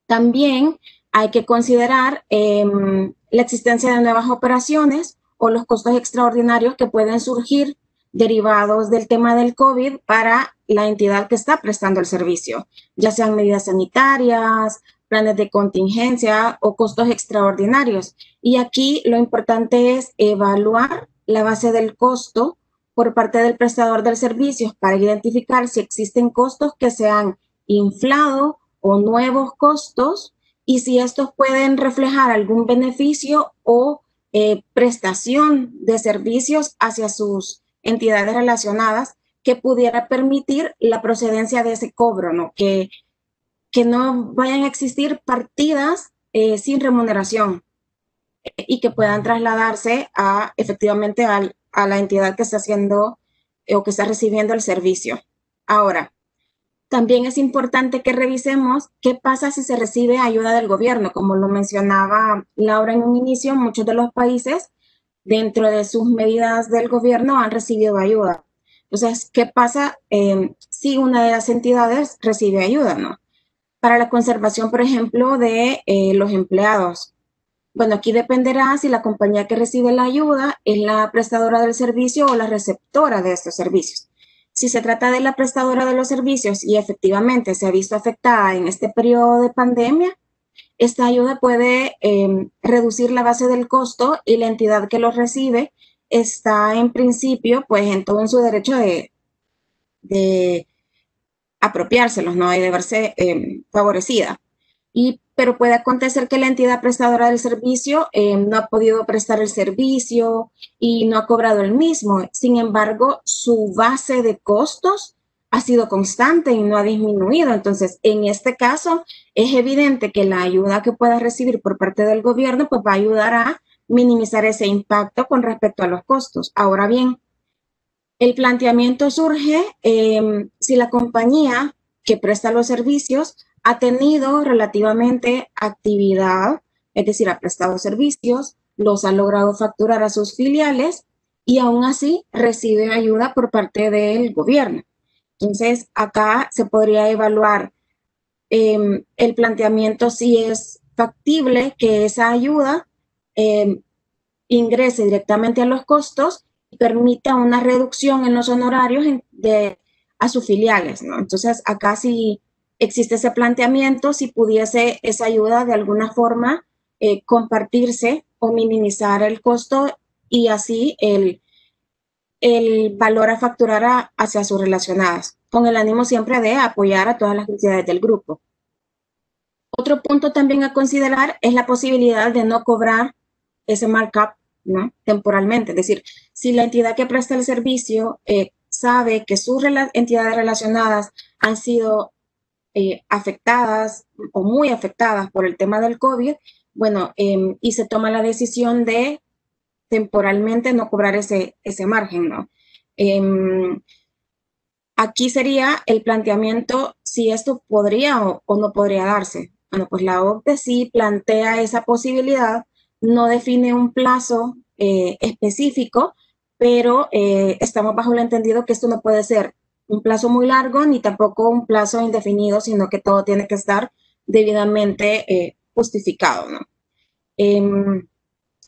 También hay que considerar la existencia de nuevas operaciones o los costos extraordinarios que pueden surgir derivados del tema del COVID para la entidad que está prestando el servicio, ya sean medidas sanitarias, planes de contingencia o costos extraordinarios. Y aquí lo importante es evaluar la base del costo por parte del prestador del servicio para identificar si existen costos que se han inflado o nuevos costos y si estos pueden reflejar algún beneficio o prestación de servicios hacia sus entidades relacionadas que pudiera permitir la procedencia de ese cobro, ¿no? Que no vayan a existir partidas sin remuneración y que puedan trasladarse efectivamente a la entidad que está haciendo o que está recibiendo el servicio. Ahora, también es importante que revisemos qué pasa si se recibe ayuda del gobierno. Como lo mencionaba Laura en un inicio, muchos de los países dentro de sus medidas del gobierno han recibido ayuda. Entonces, ¿qué pasa si una de las entidades recibe ayuda, ¿no? Para la conservación, por ejemplo, de los empleados. Bueno, aquí dependerá si la compañía que recibe la ayuda es la prestadora del servicio o la receptora de estos servicios. Si se trata de la prestadora de los servicios y efectivamente se ha visto afectada en este periodo de pandemia, esta ayuda puede reducir la base del costo y la entidad que los recibe está en principio pues en todo en su derecho de apropiárselos, ¿no? Y de verse favorecida. Pero puede acontecer que la entidad prestadora del servicio no ha podido prestar el servicio y no ha cobrado el mismo. Sin embargo, su base de costos ha sido constante y no ha disminuido. Entonces, en este caso, es evidente que la ayuda que pueda recibir por parte del gobierno pues va a ayudar a minimizar ese impacto con respecto a los costos. Ahora bien, el planteamiento surge si la compañía que presta los servicios ha tenido relativamente actividad, es decir, ha prestado servicios, los ha logrado facturar a sus filiales y aún así recibe ayuda por parte del gobierno. Entonces, acá se podría evaluar el planteamiento si es factible que esa ayuda ingrese directamente a los costos y permita una reducción en los honorarios a sus filiales, ¿no? Entonces, acá sí existe ese planteamiento, si pudiese esa ayuda de alguna forma compartirse o minimizar el costo y así el valor a facturar hacia sus relacionadas, con el ánimo siempre de apoyar a todas las entidades del grupo. Otro punto también a considerar es la posibilidad de no cobrar ese markup, ¿no? Temporalmente. Es decir, si la entidad que presta el servicio sabe que sus entidades relacionadas han sido afectadas o muy afectadas por el tema del COVID, bueno, y se toma la decisión de temporalmente no cobrar ese margen, ¿no? Aquí sería el planteamiento si esto podría o no podría darse. Bueno, pues la OCDE sí plantea esa posibilidad, no define un plazo específico, pero estamos bajo el entendido que esto no puede ser un plazo muy largo ni tampoco un plazo indefinido, sino que todo tiene que estar debidamente justificado, ¿no?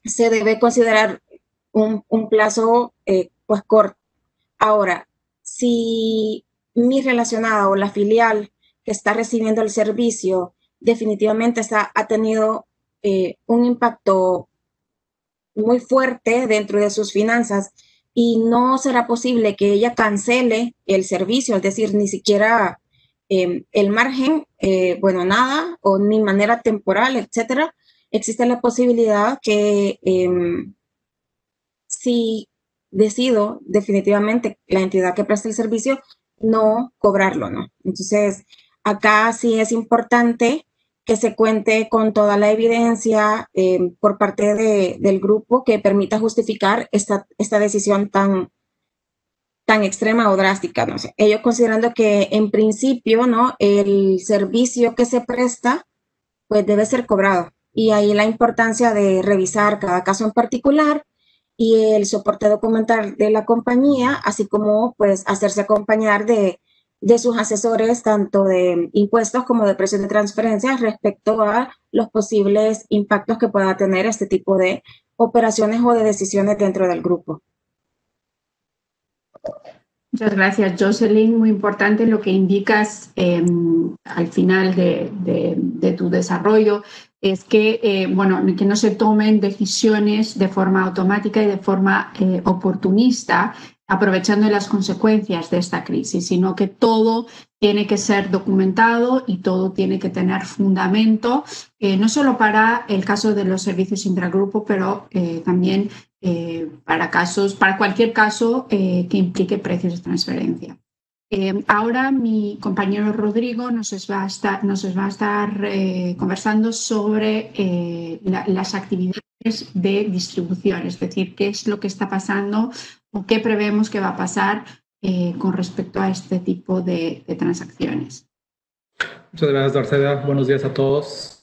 Se debe considerar un plazo pues corto. Ahora, si mi relacionada o la filial que está recibiendo el servicio definitivamente ha tenido un impacto muy fuerte dentro de sus finanzas y no será posible que ella cancele el servicio, es decir, ni siquiera el margen, bueno, nada, o ni manera temporal, etcétera, existe la posibilidad que si decido definitivamente la entidad que presta el servicio no cobrarlo, ¿no? Entonces, acá sí es importante que se cuente con toda la evidencia por parte del grupo que permita justificar esta decisión tan extrema o drástica, no sé. Ellos considerando que en principio, ¿no? El servicio que se presta, pues debe ser cobrado. Y ahí la importancia de revisar cada caso en particular y el soporte documental de la compañía, así como pues hacerse acompañar de sus asesores, tanto de impuestos como de precios de transferencia, respecto a los posibles impactos que pueda tener este tipo de operaciones o de decisiones dentro del grupo. Muchas gracias, Jocelyn. Muy importante lo que indicas al final de tu desarrollo, es que, bueno, que no se tomen decisiones de forma automática y de forma oportunista, aprovechando las consecuencias de esta crisis, sino que todo tiene que ser documentado y todo tiene que tener fundamento, no solo para el caso de los servicios intragrupo, pero también para cualquier caso que implique precios de transferencia. Ahora mi compañero Rodrigo nos va a estar conversando sobre las actividades de distribución, es decir, qué es lo que está pasando o qué prevemos que va a pasar con respecto a este tipo de transacciones. Muchas gracias, Darceda. Buenos días a todos.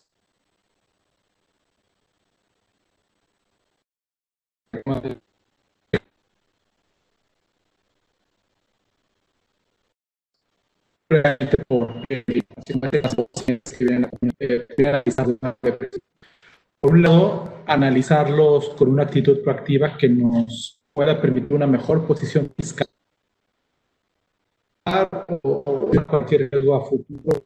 Por un lado, analizarlos con una actitud proactiva que nos pueda permitir una mejor posición fiscal o cualquier riesgo a futuro.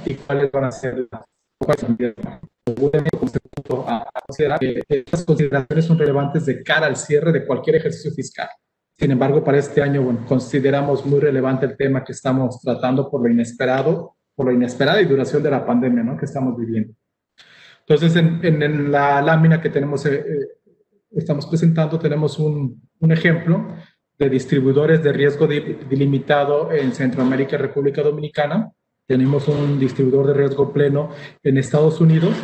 Y cuáles van a ser las a considerar que estas consideraciones son relevantes de cara al cierre de cualquier ejercicio fiscal. Sin embargo, para este año, bueno, consideramos muy relevante el tema que estamos tratando por la inesperada y duración de la pandemia, ¿no?, que estamos viviendo. Entonces, en la lámina que tenemos, estamos presentando, tenemos un ejemplo de distribuidores de riesgo delimitado en Centroamérica y República Dominicana. Tenemos un distribuidor de riesgo pleno en Estados Unidos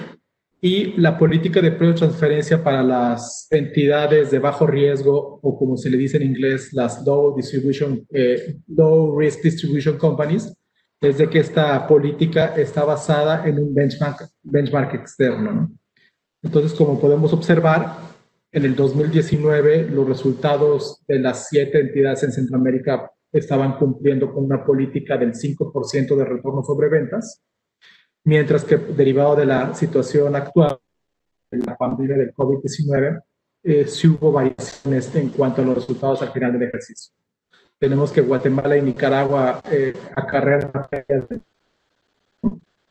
y la política de precio de transferencia para las entidades de bajo riesgo, o como se le dice en inglés, las low risk distribution companies, es de que esta política está basada en un benchmark externo, ¿no? Entonces, como podemos observar, en el 2019 los resultados de las 7 entidades en Centroamérica estaban cumpliendo con una política del 5% de retorno sobre ventas, mientras que derivado de la situación actual, de la pandemia del COVID-19, sí hubo variaciones en cuanto a los resultados al final del ejercicio. Tenemos que Guatemala y Nicaragua acarrean,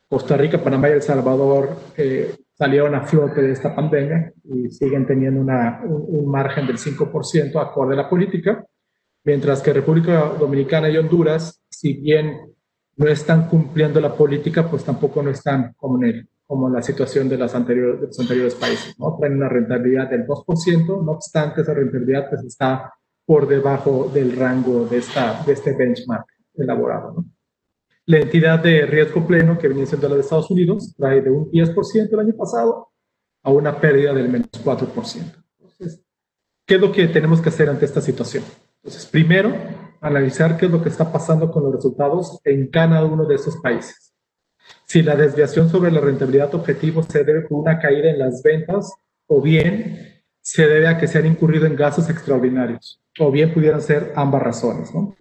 Costa Rica, Panamá y El Salvador salieron a flote de esta pandemia y siguen teniendo un margen del 5% acorde a la política, mientras que República Dominicana y Honduras, si bien no están cumpliendo la política, pues tampoco no están como como la situación de los anteriores países, ¿no? Traen una rentabilidad del 2%, no obstante esa rentabilidad pues está por debajo del rango de este benchmark elaborado, ¿no? La entidad de riesgo pleno, que viene siendo la de Estados Unidos, trae de un 10% el año pasado a una pérdida del menos 4%. Entonces, ¿qué es lo que tenemos que hacer ante esta situación? Entonces, primero, analizar qué es lo que está pasando con los resultados en cada uno de estos países. Si la desviación sobre la rentabilidad objetivo se debe por una caída en las ventas, o bien se debe a que se han incurrido en gastos extraordinarios, o bien pudieran ser ambas razones, ¿no?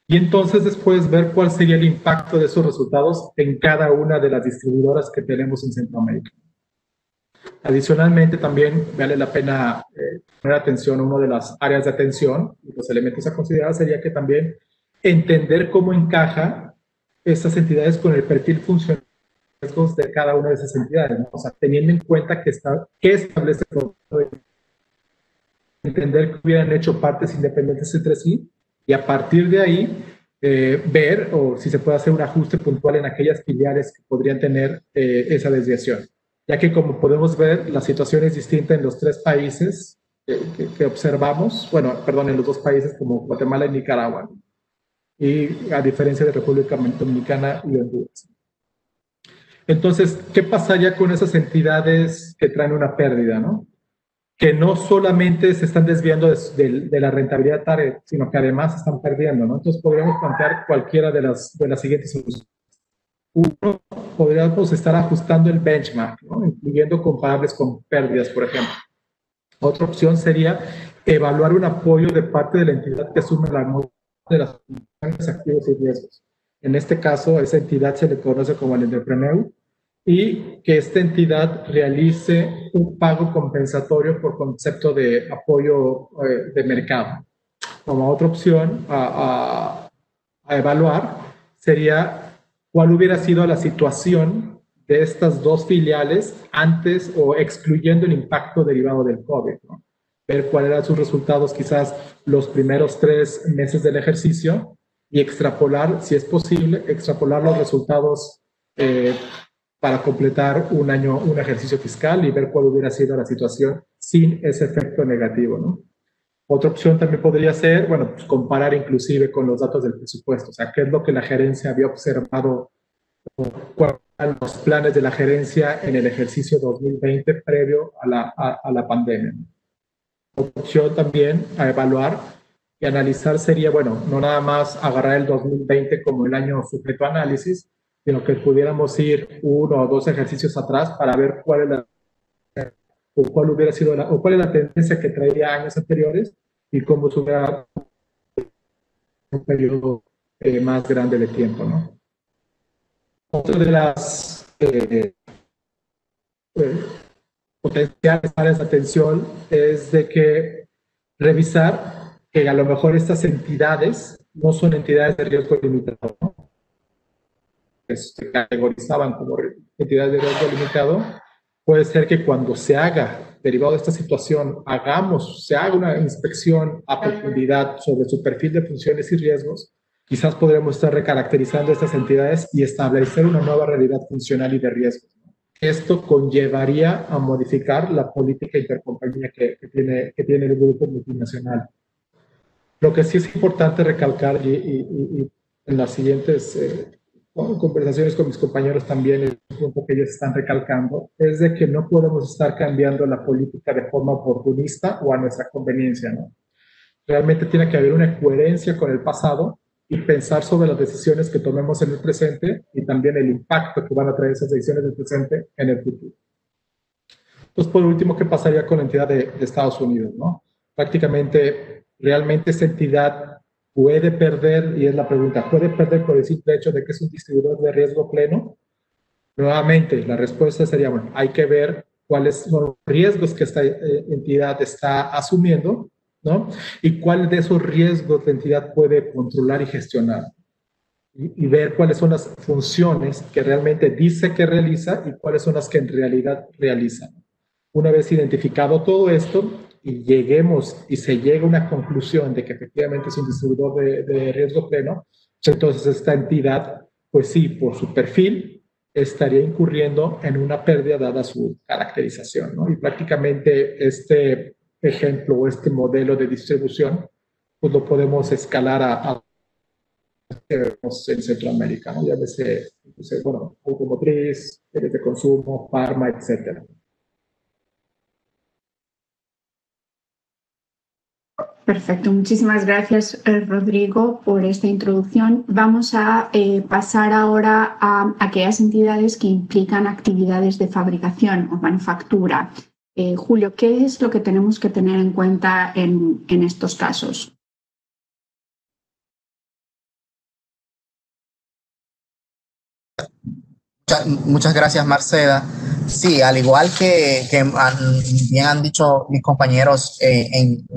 Y entonces después ver cuál sería el impacto de esos resultados en cada una de las distribuidoras que tenemos en Centroamérica. Adicionalmente, también vale la pena poner atención a una de las áreas de atención y los elementos a considerar sería que también entender cómo encaja estas entidades con el perfil funcional de cada una de esas entidades, ¿no? O sea, teniendo en cuenta qué establece el producto, entender que hubieran hecho partes independientes entre sí y a partir de ahí ver o si se puede hacer un ajuste puntual en aquellas filiales que podrían tener esa desviación. Ya que como podemos ver, la situación es distinta en los tres países que observamos, bueno, perdón, en los dos países como Guatemala y Nicaragua, ¿no? Y a diferencia de República Dominicana y Honduras. Entonces, ¿qué pasaría con esas entidades que traen una pérdida, ¿no? Que no solamente se están desviando de la rentabilidad target, sino que además están perdiendo, ¿no? Entonces, podríamos plantear cualquiera de las siguientes soluciones. Uno, podríamos estar ajustando el benchmark, ¿no? Incluyendo comparables con pérdidas, por ejemplo. Otra opción sería evaluar un apoyo de parte de la entidad que asume la nota de las funciones, activos y riesgos. En este caso, a esa entidad se le conoce como el entrepreneur y que esta entidad realice un pago compensatorio por concepto de apoyo de mercado. Como otra opción a evaluar sería cuál hubiera sido la situación de estas dos filiales antes o excluyendo el impacto derivado del COVID, ¿no? Ver cuáles eran sus resultados quizás los primeros 3 meses del ejercicio y extrapolar, si es posible, extrapolar los resultados para completar un ejercicio fiscal y ver cuál hubiera sido la situación sin ese efecto negativo, ¿no? Otra opción también podría ser, bueno, pues comparar inclusive con los datos del presupuesto, o sea, qué es lo que la gerencia había observado, cuáles eran los planes de la gerencia en el ejercicio 2020 previo a la pandemia. Otra opción también a evaluar y analizar sería, bueno, no nada más agarrar el 2020 como el año sujeto a análisis, sino que pudiéramos ir 1 o 2 ejercicios atrás para ver cuál hubiera sido cuál es la tendencia que traía años anteriores y cómo se hubiera un periodo más grande de tiempo, ¿no? Otra de las potenciales áreas de atención es de que revisar que a lo mejor estas entidades no son entidades de riesgo limitado, ¿no? Se categorizaban como entidades de riesgo limitado. Puede ser que cuando se haga, derivado de esta situación, se haga una inspección a profundidad sobre su perfil de funciones y riesgos, quizás podremos estar recaracterizando estas entidades y establecer una nueva realidad funcional y de riesgos. Esto conllevaría a modificar la política intercompañía que tiene el grupo multinacional. Lo que sí es importante recalcar y en las siguientes conversaciones con mis compañeros también, el punto que ellos están recalcando, es de que no podemos estar cambiando la política de forma oportunista o a nuestra conveniencia, ¿no? Realmente tiene que haber una coherencia con el pasado y pensar sobre las decisiones que tomemos en el presente y también el impacto que van a traer esas decisiones del presente en el futuro. Entonces, por último, ¿qué pasaría con la entidad de Estados Unidos, ¿no? Prácticamente, realmente esa entidad puede perder, y es la pregunta, ¿puede perder por el simple hecho de que es un distribuidor de riesgo pleno? Nuevamente, la respuesta sería, bueno, hay que ver cuáles son los riesgos que esta entidad está asumiendo, ¿no? Y cuál de esos riesgos la entidad puede controlar y gestionar. Y ver cuáles son las funciones que realmente dice que realiza y cuáles son las que en realidad realiza. Una vez identificado todo esto, y se llega a una conclusión de que efectivamente es un distribuidor de riesgo pleno, entonces esta entidad, pues sí, por su perfil, estaría incurriendo en una pérdida dada su caracterización, ¿no? Y prácticamente este ejemplo o este modelo de distribución, pues lo podemos escalar a en Centroamérica, ¿no? Ya desde, bueno, automotriz, bienes de consumo, farma, etcétera. Perfecto, muchísimas gracias, Rodrigo, por esta introducción. Vamos a pasar ahora a aquellas entidades que implican actividades de fabricación o manufactura. Julio, ¿qué es lo que tenemos que tener en cuenta en estos casos? Muchas gracias, Marcela. Sí, al igual que bien han dicho mis compañeros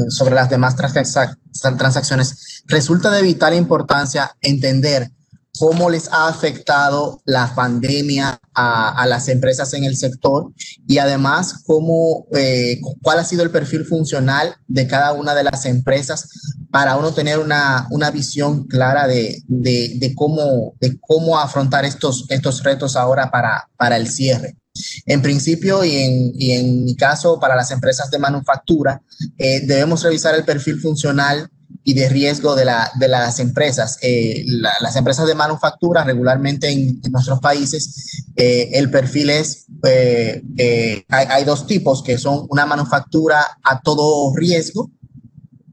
sobre las demás transacciones, resulta de vital importancia entender cómo les ha afectado la pandemia a las empresas en el sector y además cuál ha sido el perfil funcional de cada una de las empresas para uno tener una visión clara de cómo afrontar estos retos ahora para el cierre. En principio y en mi caso, para las empresas de manufactura, debemos revisar el perfil funcional y de riesgo de las empresas. Las empresas de manufactura regularmente en nuestros países, el perfil es, hay dos tipos, que son una manufactura a todo riesgo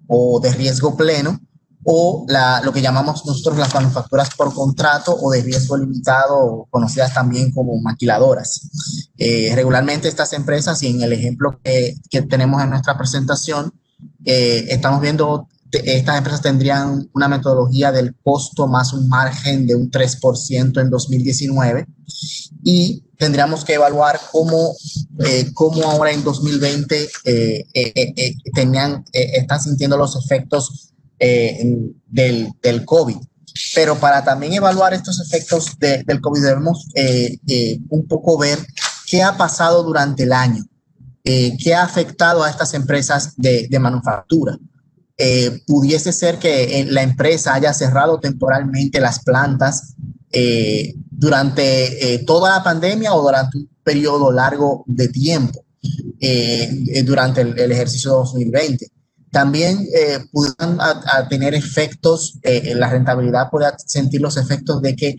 o de riesgo pleno, o lo que llamamos nosotros las manufacturas por contrato o de riesgo limitado, conocidas también como maquiladoras. Regularmente estas empresas, y en el ejemplo que tenemos en nuestra presentación, estamos viendo estas empresas tendrían una metodología del costo más un margen de un 3% en 2019 y tendríamos que evaluar cómo ahora en 2020 están sintiendo los efectos del COVID. Pero para también evaluar estos efectos del COVID debemos un poco ver qué ha pasado durante el año, qué ha afectado a estas empresas de manufactura. Pudiese ser que la empresa haya cerrado temporalmente las plantas durante toda la pandemia o durante un periodo largo de tiempo durante el ejercicio 2020. También pudieran tener efectos, la rentabilidad puede sentir los efectos de que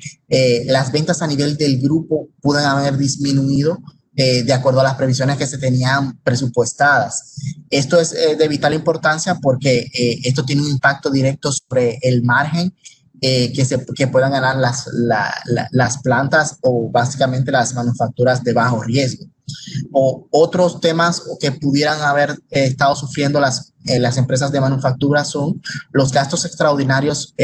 las ventas a nivel del grupo pueden haber disminuido de acuerdo a las previsiones que se tenían presupuestadas. Esto es de vital importancia porque esto tiene un impacto directo sobre el margen que puedan ganar las plantas o básicamente las manufacturas de bajo riesgo. O otros temas que pudieran haber estado sufriendo las empresas de manufactura son los gastos extraordinarios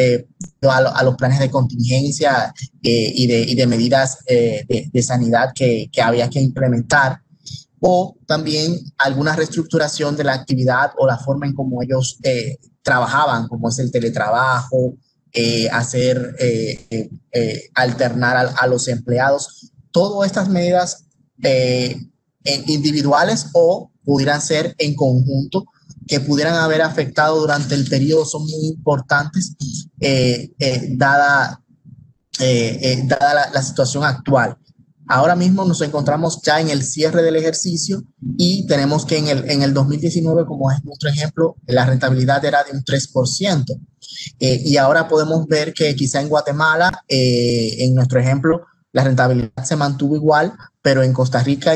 a los planes de contingencia y de medidas de sanidad que había que implementar, o también alguna reestructuración de la actividad o la forma en cómo ellos trabajaban, como es el teletrabajo, alternar a los empleados. Todas estas medidas individuales o pudieran ser en conjunto que pudieran haber afectado durante el periodo son muy importantes dada la situación actual. Ahora mismo nos encontramos ya en el cierre del ejercicio y tenemos que en el 2019, como es nuestro ejemplo, la rentabilidad era de un 3%. Y ahora podemos ver que quizá en Guatemala, en nuestro ejemplo, la rentabilidad se mantuvo igual, pero en Costa Rica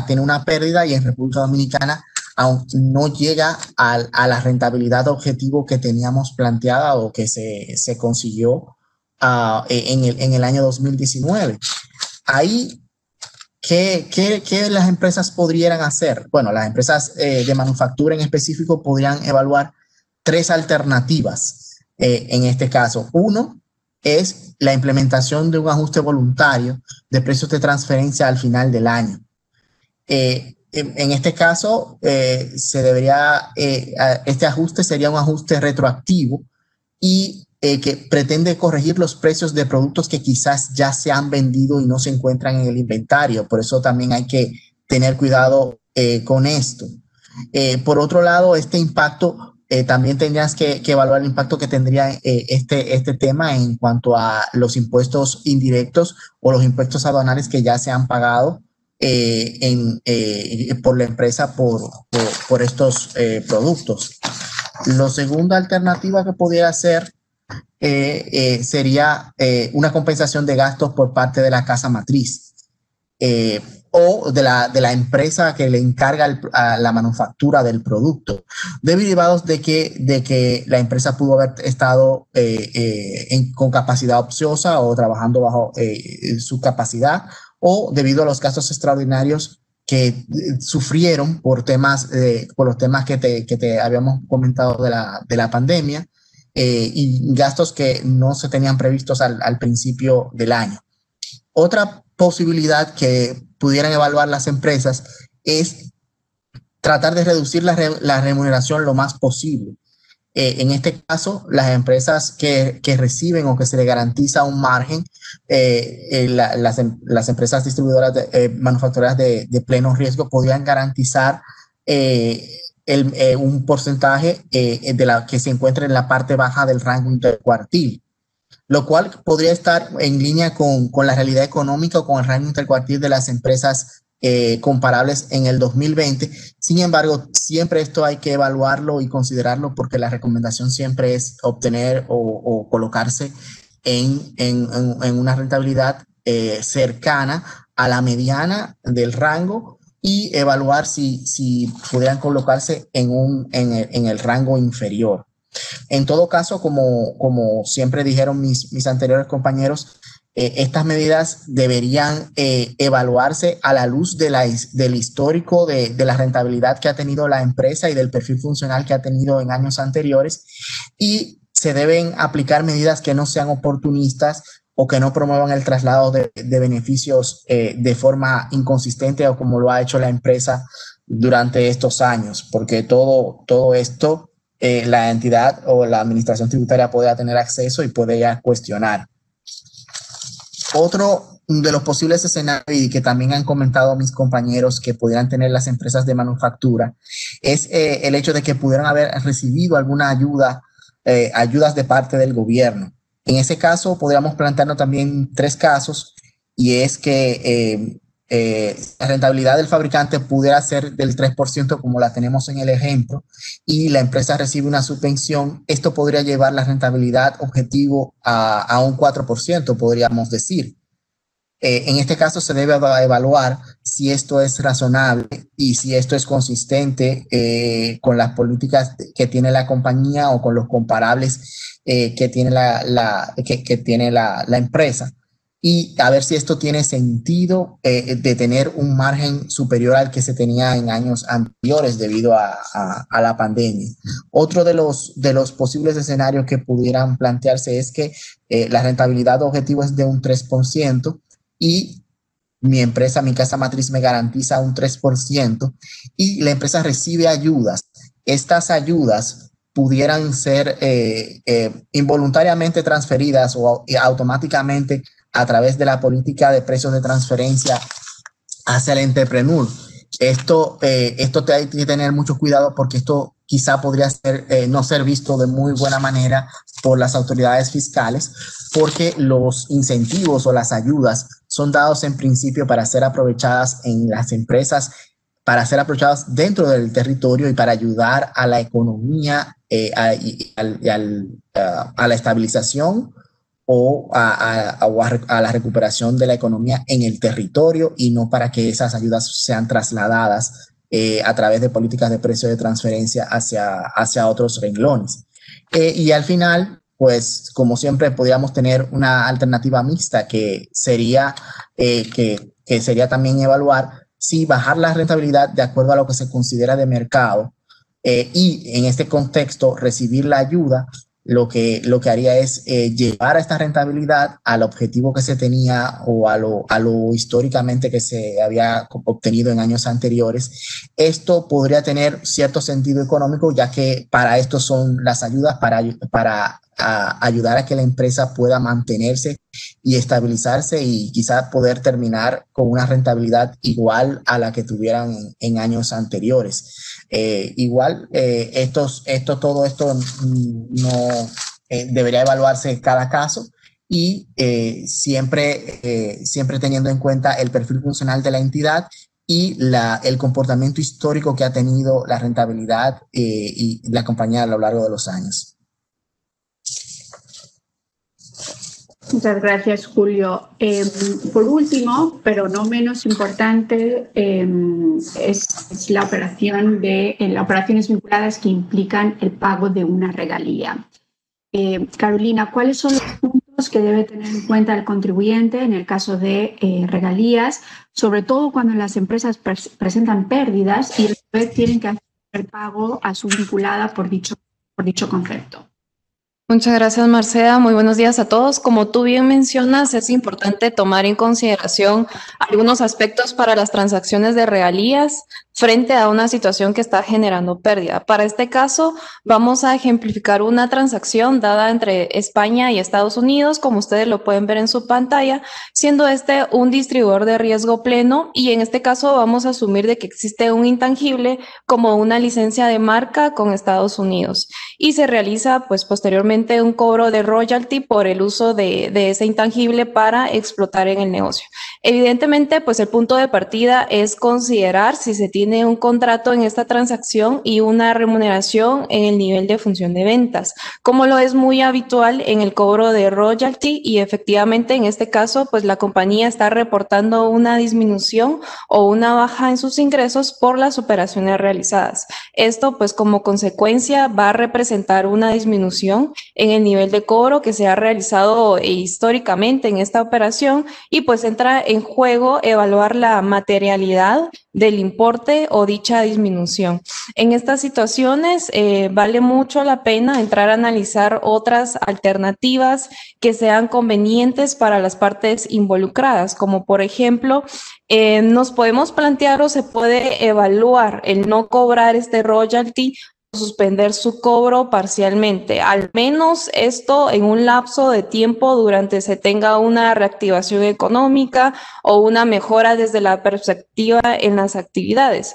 tiene una pérdida y en República Dominicana aún no llega a la rentabilidad objetivo que teníamos planteada o que se consiguió en el año 2019. Ahí, ¿qué las empresas podrían hacer? Bueno, las empresas de manufactura en específico podrían evaluar tres alternativas en este caso. Uno es la implementación de un ajuste voluntario de precios de transferencia al final del año. En este caso, este ajuste sería un ajuste retroactivo y que pretende corregir los precios de productos que quizás ya se han vendido y no se encuentran en el inventario. Por eso también hay que tener cuidado con esto. Por otro lado, este impacto también tendrías que evaluar el impacto que tendría este tema en cuanto a los impuestos indirectos o los impuestos aduanales que ya se han pagado por la empresa por estos productos. La segunda alternativa que pudiera ser sería una compensación de gastos por parte de la casa matriz o de la empresa que le encarga a la manufactura del producto, derivados de que la empresa pudo haber estado con capacidad ociosa o trabajando bajo su capacidad, o debido a los gastos extraordinarios que sufrieron por los temas que te habíamos comentado de la pandemia, y gastos que no se tenían previstos al principio del año. Otra posibilidad que pudieran evaluar las empresas es tratar de reducir la remuneración lo más posible. En este caso, las empresas que reciben o que se les garantiza un margen, las empresas distribuidoras manufactureras de pleno riesgo podrían garantizar un porcentaje de la que se encuentra en la parte baja del rango intercuartil, lo cual podría estar en línea con la realidad económica o con el rango intercuartil de las empresas comparables en el 2020. Sin embargo, siempre esto hay que evaluarlo y considerarlo, porque la recomendación siempre es obtener o colocarse en una rentabilidad cercana a la mediana del rango, y evaluar si pudieran colocarse en el rango inferior. En todo caso, como siempre dijeron mis anteriores compañeros, estas medidas deberían evaluarse a la luz del histórico de la rentabilidad que ha tenido la empresa y del perfil funcional que ha tenido en años anteriores, y se deben aplicar medidas que no sean oportunistas o que no promuevan el traslado de beneficios de forma inconsistente, o como lo ha hecho la empresa durante estos años, porque todo esto la entidad o la administración tributaria puede tener acceso y puede ya cuestionar. Otro de los posibles escenarios, y que también han comentado mis compañeros que pudieran tener las empresas de manufactura, es el hecho de que pudieran haber recibido alguna ayudas de parte del gobierno. En ese caso, podríamos plantearnos también 3 casos, y es que la rentabilidad del fabricante pudiera ser del 3%, como la tenemos en el ejemplo, y la empresa recibe una subvención. Esto podría llevar la rentabilidad objetivo a un 4%, podríamos decir. En este caso se debe evaluar si esto es razonable y si esto es consistente con las políticas que tiene la compañía o con los comparables que tiene la empresa, y a ver si esto tiene sentido de tener un margen superior al que se tenía en años anteriores debido a la pandemia. Otro de los posibles escenarios que pudieran plantearse es que la rentabilidad objetivo es de un 3%, y mi empresa, mi casa matriz, me garantiza un 3%, y la empresa recibe ayudas. Estas ayudas pudieran ser involuntariamente transferidas o automáticamente a través de la política de precios de transferencia hacia el entrepreneur. Esto hay que tener mucho cuidado, porque esto quizá podría no ser visto de muy buena manera por las autoridades fiscales, porque los incentivos o las ayudas son dados en principio para ser aprovechadas en las empresas, para ser aprovechadas dentro del territorio y para ayudar a la economía, a la estabilización o a la recuperación de la economía en el territorio, y no para que esas ayudas sean trasladadas a través de políticas de precio de transferencia hacia otros renglones. Y al final, pues como siempre, podríamos tener una alternativa mixta, que sería también evaluar si bajar la rentabilidad de acuerdo a lo que se considera de mercado, y en este contexto recibir la ayuda, lo que haría es llevar a esta rentabilidad al objetivo que se tenía o a lo históricamente que se había obtenido en años anteriores. Esto podría tener cierto sentido económico, ya que para esto son las ayudas, para a ayudar a que la empresa pueda mantenerse y estabilizarse y quizás poder terminar con una rentabilidad igual a la que tuvieran en años anteriores. Todo esto no debería evaluarse cada caso y siempre teniendo en cuenta el perfil funcional de la entidad y el comportamiento histórico que ha tenido la rentabilidad y la compañía a lo largo de los años. Muchas gracias, Julio. Por último, pero no menos importante, es la operación las operaciones vinculadas que implican el pago de una regalía. Carolina, ¿cuáles son los puntos que debe tener en cuenta el contribuyente en el caso de regalías, sobre todo cuando las empresas presentan pérdidas y después tienen que hacer el pago a su vinculada por dicho concepto? Muchas gracias, Marcela. Muy buenos días a todos. Como tú bien mencionas, es importante tomar en consideración algunos aspectos para las transacciones de regalías frente a una situación que está generando pérdida. Para este caso, vamos a ejemplificar una transacción dada entre España y Estados Unidos, como ustedes lo pueden ver en su pantalla, siendo este un distribuidor de riesgo pleno, y en este caso vamos a asumir de que existe un intangible como una licencia de marca con Estados Unidos y se realiza pues posteriormente un cobro de royalty por el uso de ese intangible para explotar en el negocio. Evidentemente, pues el punto de partida es considerar si se tiene un contrato en esta transacción y una remuneración en el nivel de función de ventas, como lo es muy habitual en el cobro de royalty, y efectivamente en este caso, pues la compañía está reportando una disminución o una baja en sus ingresos por las operaciones realizadas. Esto, pues como consecuencia, va a representar una disminución en el nivel de cobro que se ha realizado históricamente en esta operación, y pues entra en juego evaluar la materialidad del importe o dicha disminución. En estas situaciones vale mucho la pena entrar a analizar otras alternativas que sean convenientes para las partes involucradas, como por ejemplo, nos podemos plantear o se puede evaluar el no cobrar este royalty, suspender su cobro parcialmente, al menos esto en un lapso de tiempo durante se tenga una reactivación económica o una mejora desde la perspectiva en las actividades.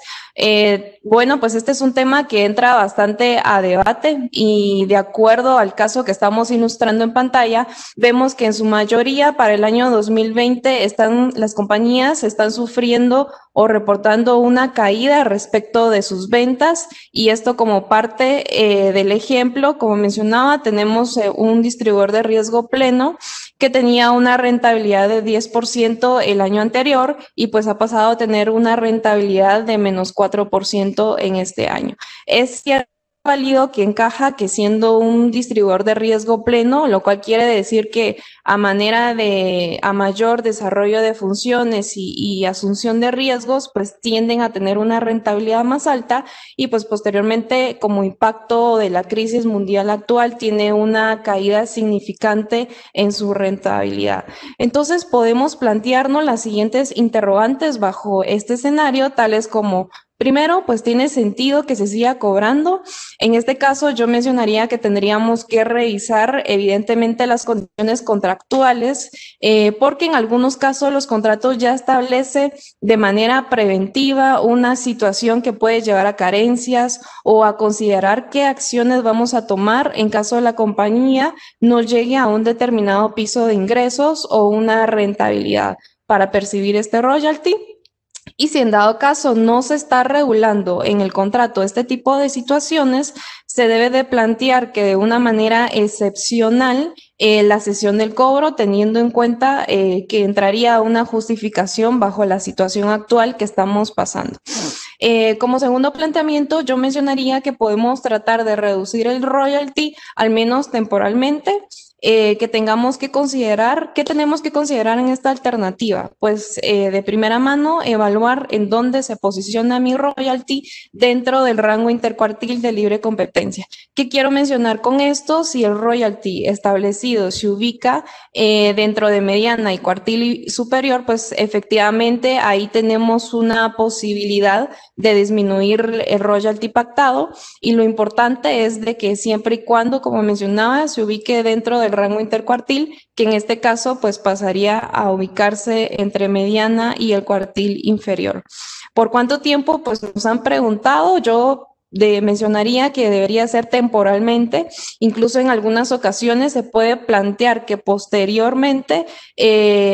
Bueno, pues este es un tema que entra bastante a debate, y de acuerdo al caso que estamos ilustrando en pantalla, vemos que en su mayoría para el año 2020 las compañías están sufriendo o reportando una caída respecto de sus ventas, y esto como parte del ejemplo, como mencionaba, tenemos un distribuidor de riesgo pleno que tenía una rentabilidad de 10% el año anterior y pues ha pasado a tener una rentabilidad de menos 4% en este año. Es cierto, válido que encaja que siendo un distribuidor de riesgo pleno, lo cual quiere decir que a mayor desarrollo de funciones y asunción de riesgos, pues tienden a tener una rentabilidad más alta, y pues posteriormente, como impacto de la crisis mundial actual, tiene una caída significante en su rentabilidad. Entonces podemos plantearnos las siguientes interrogantes bajo este escenario, tales como: primero, pues tiene sentido que se siga cobrando. En este caso, yo mencionaría que tendríamos que revisar evidentemente las condiciones contractuales, porque en algunos casos los contratos ya establecen de manera preventiva una situación que puede llevar a carencias o a considerar qué acciones vamos a tomar en caso de la compañía no llegue a un determinado piso de ingresos o una rentabilidad para percibir este royalty. Y si en dado caso no se está regulando en el contrato este tipo de situaciones, se debe de plantear que de una manera excepcional la cesión del cobro, teniendo en cuenta que entraría una justificación bajo la situación actual que estamos pasando. Como segundo planteamiento, yo mencionaría que podemos tratar de reducir el royalty, al menos temporalmente, que tengamos que considerar. ¿Qué tenemos que considerar en esta alternativa? Pues de primera mano, evaluar en dónde se posiciona mi royalty dentro del rango intercuartil de libre competencia. ¿Qué quiero mencionar con esto? Si el royalty establecido se ubica dentro de mediana y cuartil superior, pues efectivamente ahí tenemos una posibilidad de disminuir el royalty pactado, y lo importante es de que siempre y cuando, como mencionaba, se ubique dentro del rango intercuartil, que en este caso pues pasaría a ubicarse entre mediana y el cuartil inferior. ¿Por cuánto tiempo? Pues nos han preguntado. Yo mencionaría que debería ser temporalmente. Incluso en algunas ocasiones se puede plantear que posteriormente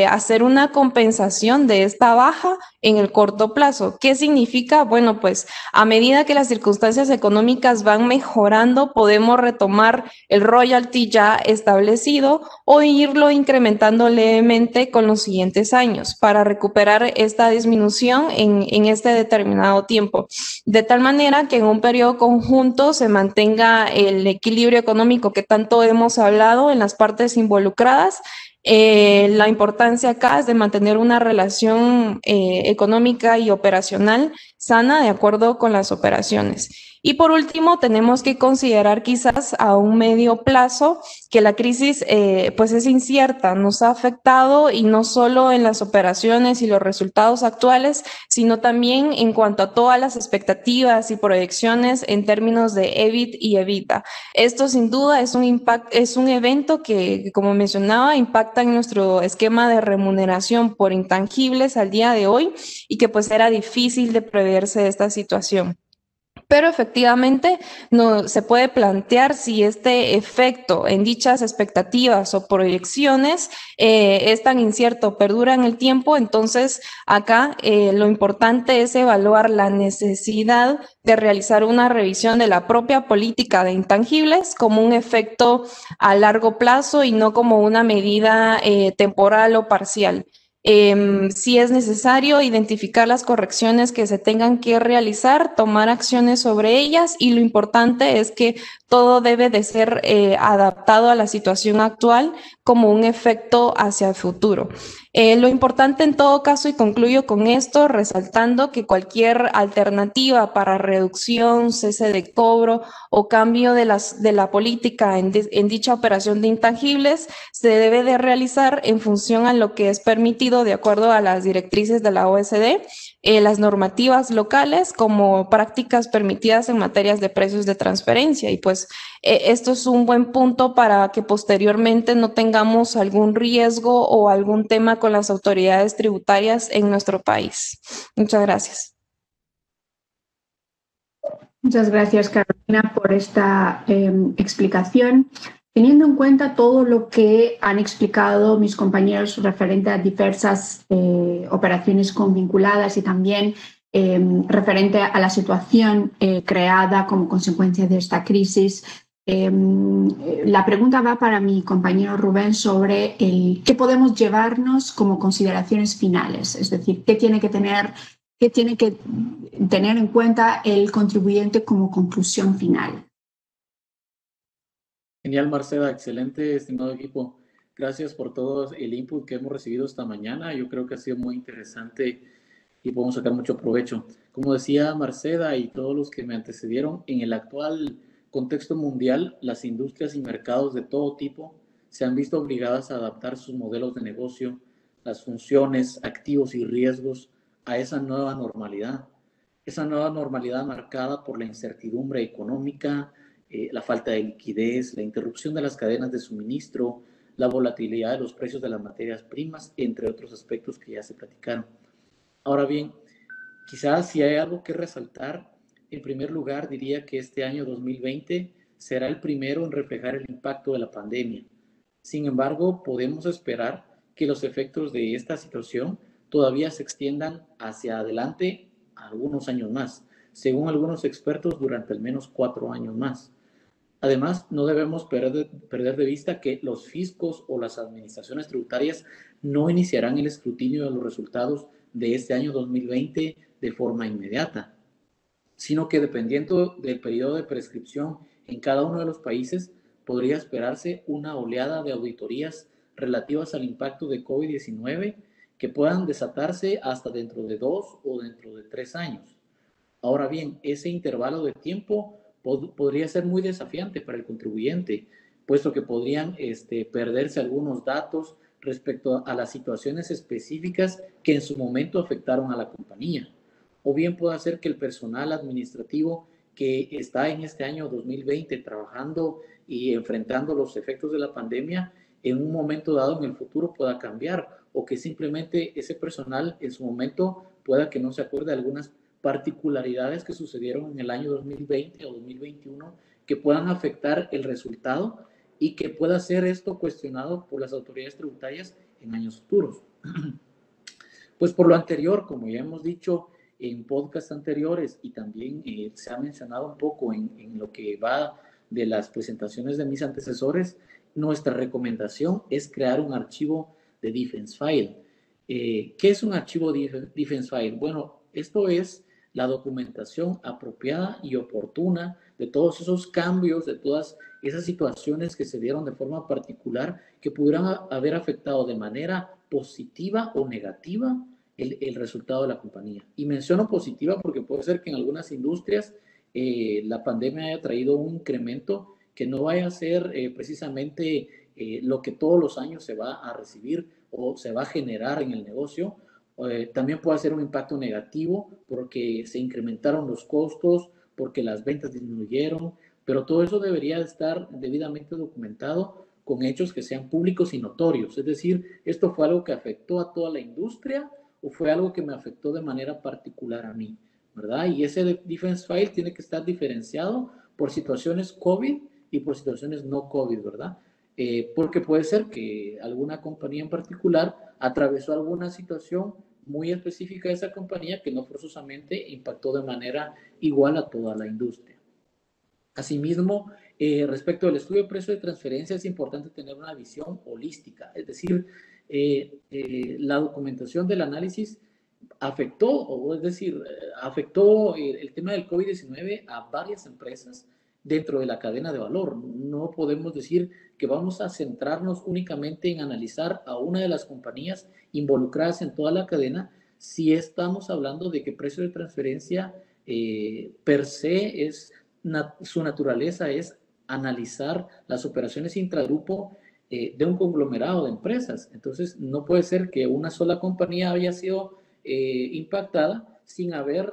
hacer una compensación de esta baja en el corto plazo. ¿Qué significa? Bueno, pues a medida que las circunstancias económicas van mejorando, podemos retomar el royalty ya establecido o irlo incrementando levemente con los siguientes años para recuperar esta disminución en este determinado tiempo. De tal manera que en un periodo conjunto se mantenga el equilibrio económico que tanto hemos hablado en las partes involucradas. La importancia acá es de mantener una relación económica y operacional sana de acuerdo con las operaciones. Y por último, tenemos que considerar quizás a un medio plazo que la crisis pues es incierta, nos ha afectado, y no solo en las operaciones y los resultados actuales, sino también en cuanto a todas las expectativas y proyecciones en términos de EBIT y EBITDA. Esto sin duda es un evento que, como mencionaba, impacta en nuestro esquema de remuneración por intangibles al día de hoy, y que pues era difícil de preverse esta situación. Pero efectivamente no se puede plantear si este efecto en dichas expectativas o proyecciones es tan incierto, perdura en el tiempo. Entonces acá lo importante es evaluar la necesidad de realizar una revisión de la propia política de intangibles como un efecto a largo plazo y no como una medida temporal o parcial. Si es necesario identificar las correcciones que se tengan que realizar, tomar acciones sobre ellas, y lo importante es que todo debe de ser adaptado a la situación actual como un efecto hacia el futuro. Lo importante en todo caso, y concluyo con esto, resaltando que cualquier alternativa para reducción, cese de cobro o cambio de la política en dicha operación de intangibles se debe de realizar en función a lo que es permitido de acuerdo a las directrices de la OSD, las normativas locales, como prácticas permitidas en materias de precios de transferencia. Y pues esto es un buen punto para que posteriormente no tengamos algún riesgo o algún tema con las autoridades tributarias en nuestro país. Muchas gracias. Muchas gracias, Carolina, por esta explicación. Teniendo en cuenta todo lo que han explicado mis compañeros referente a diversas operaciones convinculadas y también referente a la situación creada como consecuencia de esta crisis, la pregunta va para mi compañero Rubén sobre qué podemos llevarnos como consideraciones finales, es decir, qué tiene que tener en cuenta el contribuyente como conclusión final. Genial, Marcela, excelente, estimado equipo. Gracias por todo el input que hemos recibido esta mañana. Yo creo que ha sido muy interesante y podemos sacar mucho provecho. Como decía Marcela y todos los que me antecedieron, en el actual contexto mundial, las industrias y mercados de todo tipo se han visto obligadas a adaptar sus modelos de negocio, las funciones, activos y riesgos a esa nueva normalidad. Esa nueva normalidad marcada por la incertidumbre económica, la falta de liquidez, la interrupción de las cadenas de suministro, la volatilidad de los precios de las materias primas, entre otros aspectos que ya se platicaron. Ahora bien, quizás si hay algo que resaltar, en primer lugar diría que este año 2020 será el primero en reflejar el impacto de la pandemia. Sin embargo, podemos esperar que los efectos de esta situación todavía se extiendan hacia adelante algunos años más, según algunos expertos durante al menos 4 años más. Además, no debemos perder de vista que los fiscos o las administraciones tributarias no iniciarán el escrutinio de los resultados de este año 2020 de forma inmediata, sino que dependiendo del periodo de prescripción en cada uno de los países, podría esperarse una oleada de auditorías relativas al impacto de COVID-19 que puedan desatarse hasta dentro de 2 o dentro de 3 años. Ahora bien, ese intervalo de tiempo podría ser muy desafiante para el contribuyente, puesto que podrían perderse algunos datos respecto a las situaciones específicas que en su momento afectaron a la compañía. O bien puede ser que el personal administrativo que está en este año 2020 trabajando y enfrentando los efectos de la pandemia, en un momento dado en el futuro pueda cambiar, o que simplemente ese personal en su momento pueda que no se acuerde de algunas particularidades que sucedieron en el año 2020 o 2021 que puedan afectar el resultado y que pueda ser esto cuestionado por las autoridades tributarias en años futuros. Pues por lo anterior, como ya hemos dicho en podcasts anteriores y también se ha mencionado un poco en lo que va de las presentaciones de mis antecesores, nuestra recomendación es crear un archivo de Defense File. ¿Qué es un archivo Defense File? Bueno, esto es la documentación apropiada y oportuna de todos esos cambios, de todas esas situaciones que se dieron de forma particular que pudieran haber afectado de manera positiva o negativa el resultado de la compañía. Y menciono positiva porque puede ser que en algunas industrias la pandemia haya traído un incremento que no vaya a ser precisamente lo que todos los años se va a recibir o se va a generar en el negocio. También puede ser un impacto negativo porque se incrementaron los costos, porque las ventas disminuyeron, pero todo eso debería estar debidamente documentado con hechos que sean públicos y notorios. Es decir, ¿esto fue algo que afectó a toda la industria o fue algo que me afectó de manera particular a mí? ¿Verdad? Y ese Defense File tiene que estar diferenciado por situaciones COVID y por situaciones no COVID, ¿verdad? Porque puede ser que alguna compañía en particular atravesó alguna situación muy específica de esa compañía que no forzosamente impactó de manera igual a toda la industria. Asimismo, respecto al estudio de precio de transferencia, es importante tener una visión holística, es decir, la documentación del análisis afectó el tema del COVID-19 a varias empresas dentro de la cadena de valor. No podemos decir que vamos a centrarnos únicamente en analizar a una de las compañías involucradas en toda la cadena si estamos hablando de que precio de transferencia per se su naturaleza es analizar las operaciones intragrupo de un conglomerado de empresas. Entonces, no puede ser que una sola compañía haya sido impactada sin haber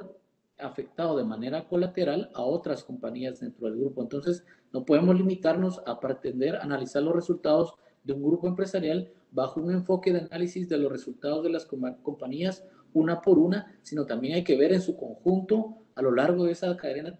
afectado de manera colateral a otras compañías dentro del grupo. Entonces, no podemos limitarnos a pretender analizar los resultados de un grupo empresarial bajo un enfoque de análisis de los resultados de las compañías una por una, sino también hay que ver en su conjunto a lo largo de esa cadena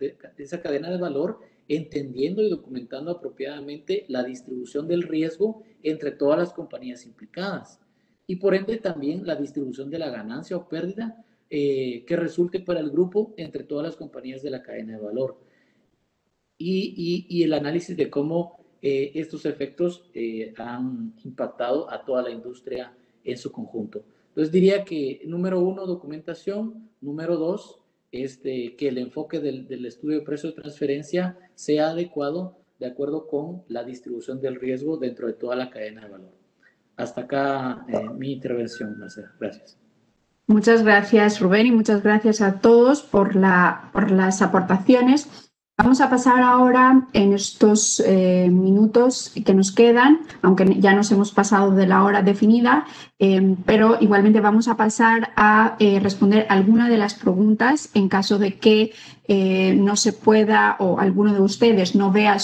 de valor, entendiendo y documentando apropiadamente la distribución del riesgo entre todas las compañías implicadas y por ende también la distribución de la ganancia o pérdida que resulte para el grupo entre todas las compañías de la cadena de valor y el análisis de cómo estos efectos han impactado a toda la industria en su conjunto. Entonces diría que número 1, documentación, número 2, que el enfoque del estudio de precio de transferencia sea adecuado de acuerdo con la distribución del riesgo dentro de toda la cadena de valor. Hasta acá mi intervención, Marcela. Gracias. Muchas gracias, Rubén, y muchas gracias a todos por las aportaciones. Vamos a pasar ahora en estos minutos que nos quedan, aunque ya nos hemos pasado de la hora definida, pero igualmente vamos a pasar a responder alguna de las preguntas en caso de que no se pueda o alguno de ustedes no vea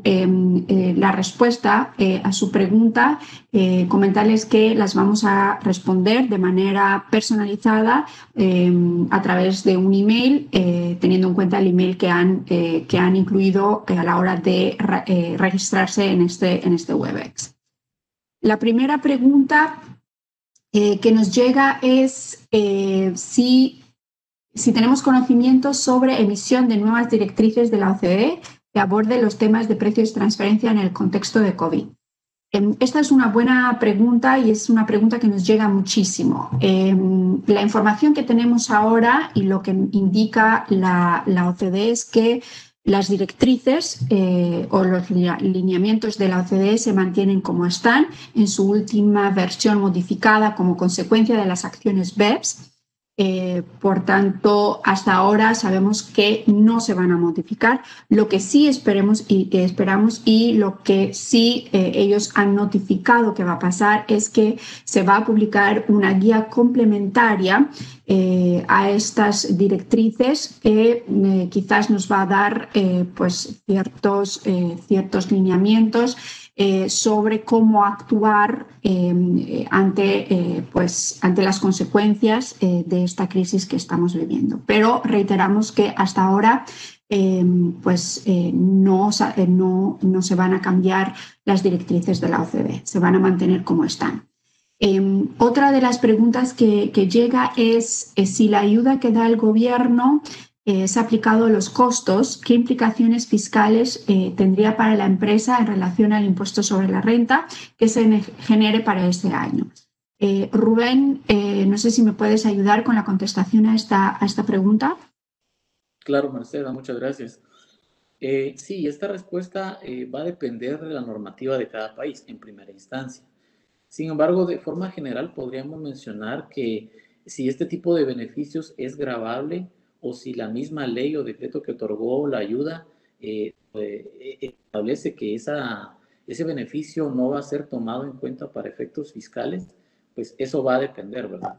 la respuesta a su pregunta. Comentarles que las vamos a responder de manera personalizada a través de un email, teniendo en cuenta el email que han incluido a la hora de registrarse en este Webex. La primera pregunta que nos llega es si tenemos conocimiento sobre emisión de nuevas directrices de la OCDE que aborden los temas de precios de transferencia en el contexto de COVID. Esta es una buena pregunta y es una pregunta que nos llega muchísimo. La información que tenemos ahora y lo que indica la OCDE es que Las directrices o los lineamientos de la OCDE se mantienen como están en su última versión modificada como consecuencia de las acciones BEPS. Por tanto, hasta ahora sabemos que no se van a modificar. Lo que sí esperamos y lo que sí ellos han notificado que va a pasar es que se va a publicar una guía complementaria a estas directrices que quizás nos va a dar pues ciertos lineamientos sobre cómo actuar ante las consecuencias de esta crisis que estamos viviendo. Pero reiteramos que hasta ahora no se van a cambiar las directrices de la OCDE, se van a mantener como están. Otra de las preguntas que llega es si la ayuda que da el gobierno se ha aplicado a los costos, ¿qué implicaciones fiscales tendría para la empresa en relación al impuesto sobre la renta que se genere para este año? Rubén, no sé si me puedes ayudar con la contestación a esta pregunta. Claro, Marcela, muchas gracias. Sí, esta respuesta va a depender de la normativa de cada país en primera instancia. Sin embargo, de forma general podríamos mencionar que si este tipo de beneficios es gravable o si la misma ley o decreto que otorgó la ayuda establece que ese beneficio no va a ser tomado en cuenta para efectos fiscales, pues eso va a depender, ¿verdad?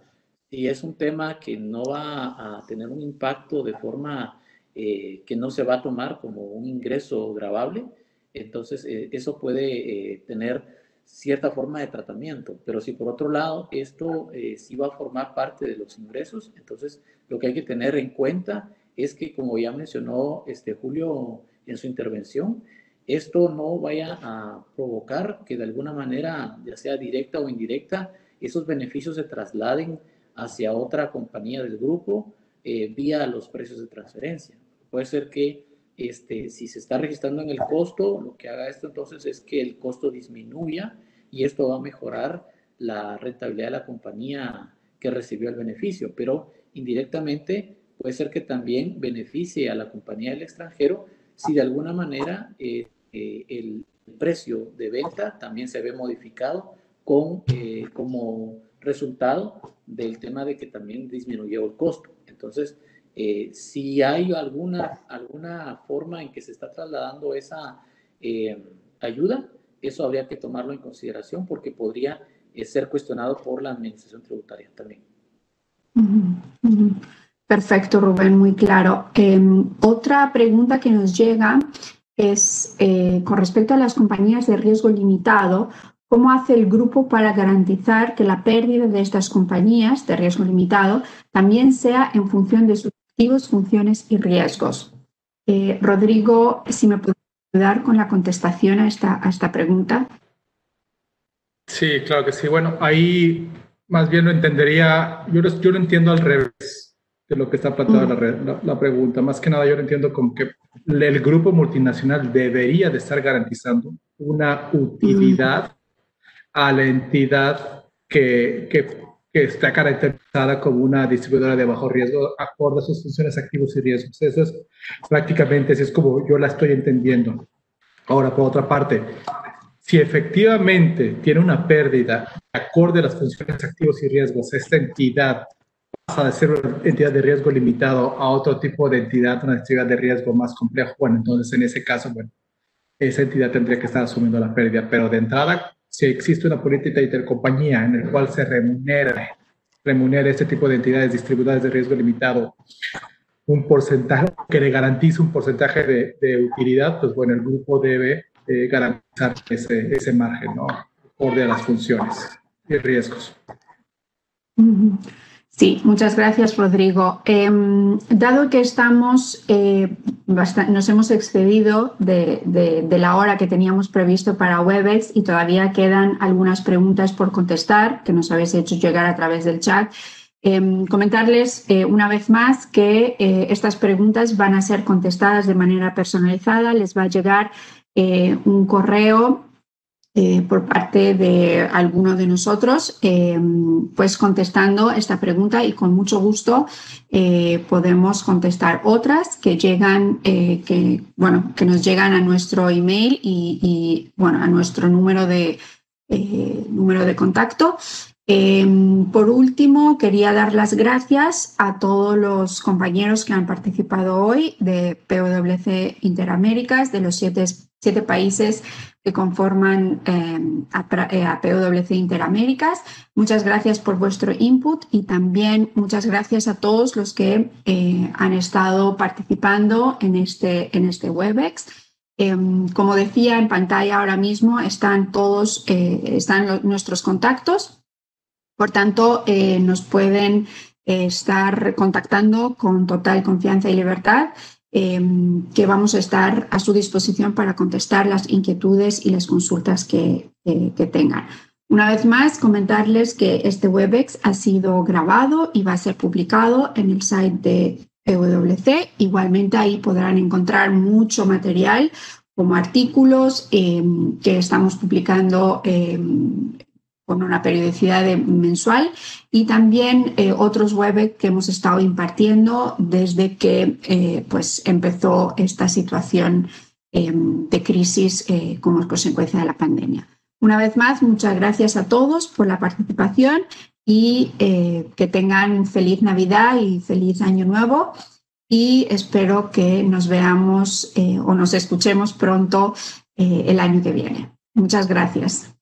Si es un tema que no va a tener un impacto de forma que no se va a tomar como un ingreso gravable, entonces eso puede tener cierta forma de tratamiento, pero si por otro lado esto sí va a formar parte de los ingresos, entonces lo que hay que tener en cuenta es que, como ya mencionó Julio en su intervención, esto no vaya a provocar que de alguna manera, ya sea directa o indirecta, esos beneficios se trasladen hacia otra compañía del grupo vía los precios de transferencia. Puede ser que si se está registrando en el costo, lo que haga esto entonces es que el costo disminuya y esto va a mejorar la rentabilidad de la compañía que recibió el beneficio, pero indirectamente puede ser que también beneficie a la compañía del extranjero si de alguna manera el precio de venta también se ve modificado como resultado del tema de que también disminuyó el costo. Entonces, si hay alguna forma en que se está trasladando esa ayuda, eso habría que tomarlo en consideración porque podría ser cuestionado por la administración tributaria también. Perfecto, Rubén, muy claro. Otra pregunta que nos llega es con respecto a las compañías de riesgo limitado. ¿Cómo hace el grupo para garantizar que la pérdida de estas compañías de riesgo limitado también sea en función de sus activos, funciones y riesgos? Rodrigo, si me puedes ayudar con la contestación a esta pregunta. Sí, claro que sí. Bueno, ahí más bien lo entendería, yo lo entiendo al revés de lo que está planteada la pregunta. Más que nada yo lo entiendo como que el grupo multinacional debería de estar garantizando una utilidad a la entidad que está caracterizada como una distribuidora de bajo riesgo acorde a sus funciones, activos y riesgos. Eso es prácticamente, así es como yo la estoy entendiendo. Ahora, por otra parte, si efectivamente tiene una pérdida acorde a las funciones, activos y riesgos, esta entidad pasa de ser una entidad de riesgo limitado a otro tipo de entidad, una entidad de riesgo más complejo, bueno, entonces en ese caso, bueno, esa entidad tendría que estar asumiendo la pérdida, pero de entrada, si existe una política de intercompañía en la cual se remunera este tipo de entidades distribuidoras de riesgo limitado un porcentaje que le garantice un porcentaje de utilidad, pues bueno, el grupo debe garantizar ese margen, ¿no? Acorde a las funciones y riesgos. Sí, muchas gracias, Rodrigo. Dado que nos hemos excedido de la hora que teníamos previsto para Webex y todavía quedan algunas preguntas por contestar que nos habéis hecho llegar a través del chat, comentarles una vez más que estas preguntas van a ser contestadas de manera personalizada. Les va a llegar un correo por parte de alguno de nosotros, pues contestando esta pregunta, y con mucho gusto podemos contestar otras que llegan, que nos llegan a nuestro email y a nuestro número de contacto. Por último, quería dar las gracias a todos los compañeros que han participado hoy de PwC Interaméricas, de los siete países que conforman a PwC Interaméricas. Muchas gracias por vuestro input y también muchas gracias a todos los que han estado participando en este WebEx. Como decía, en pantalla ahora mismo están nuestros contactos. Por tanto, nos pueden estar contactando con total confianza y libertad, que vamos a estar a su disposición para contestar las inquietudes y las consultas que tengan. Una vez más, comentarles que este WebEx ha sido grabado y va a ser publicado en el site de PwC. Igualmente ahí podrán encontrar mucho material como artículos que estamos publicando con una periodicidad mensual, y también otros WebEx que hemos estado impartiendo desde que pues empezó esta situación de crisis como consecuencia de la pandemia. Una vez más, muchas gracias a todos por la participación y que tengan feliz Navidad y feliz Año Nuevo, y espero que nos veamos o nos escuchemos pronto el año que viene. Muchas gracias.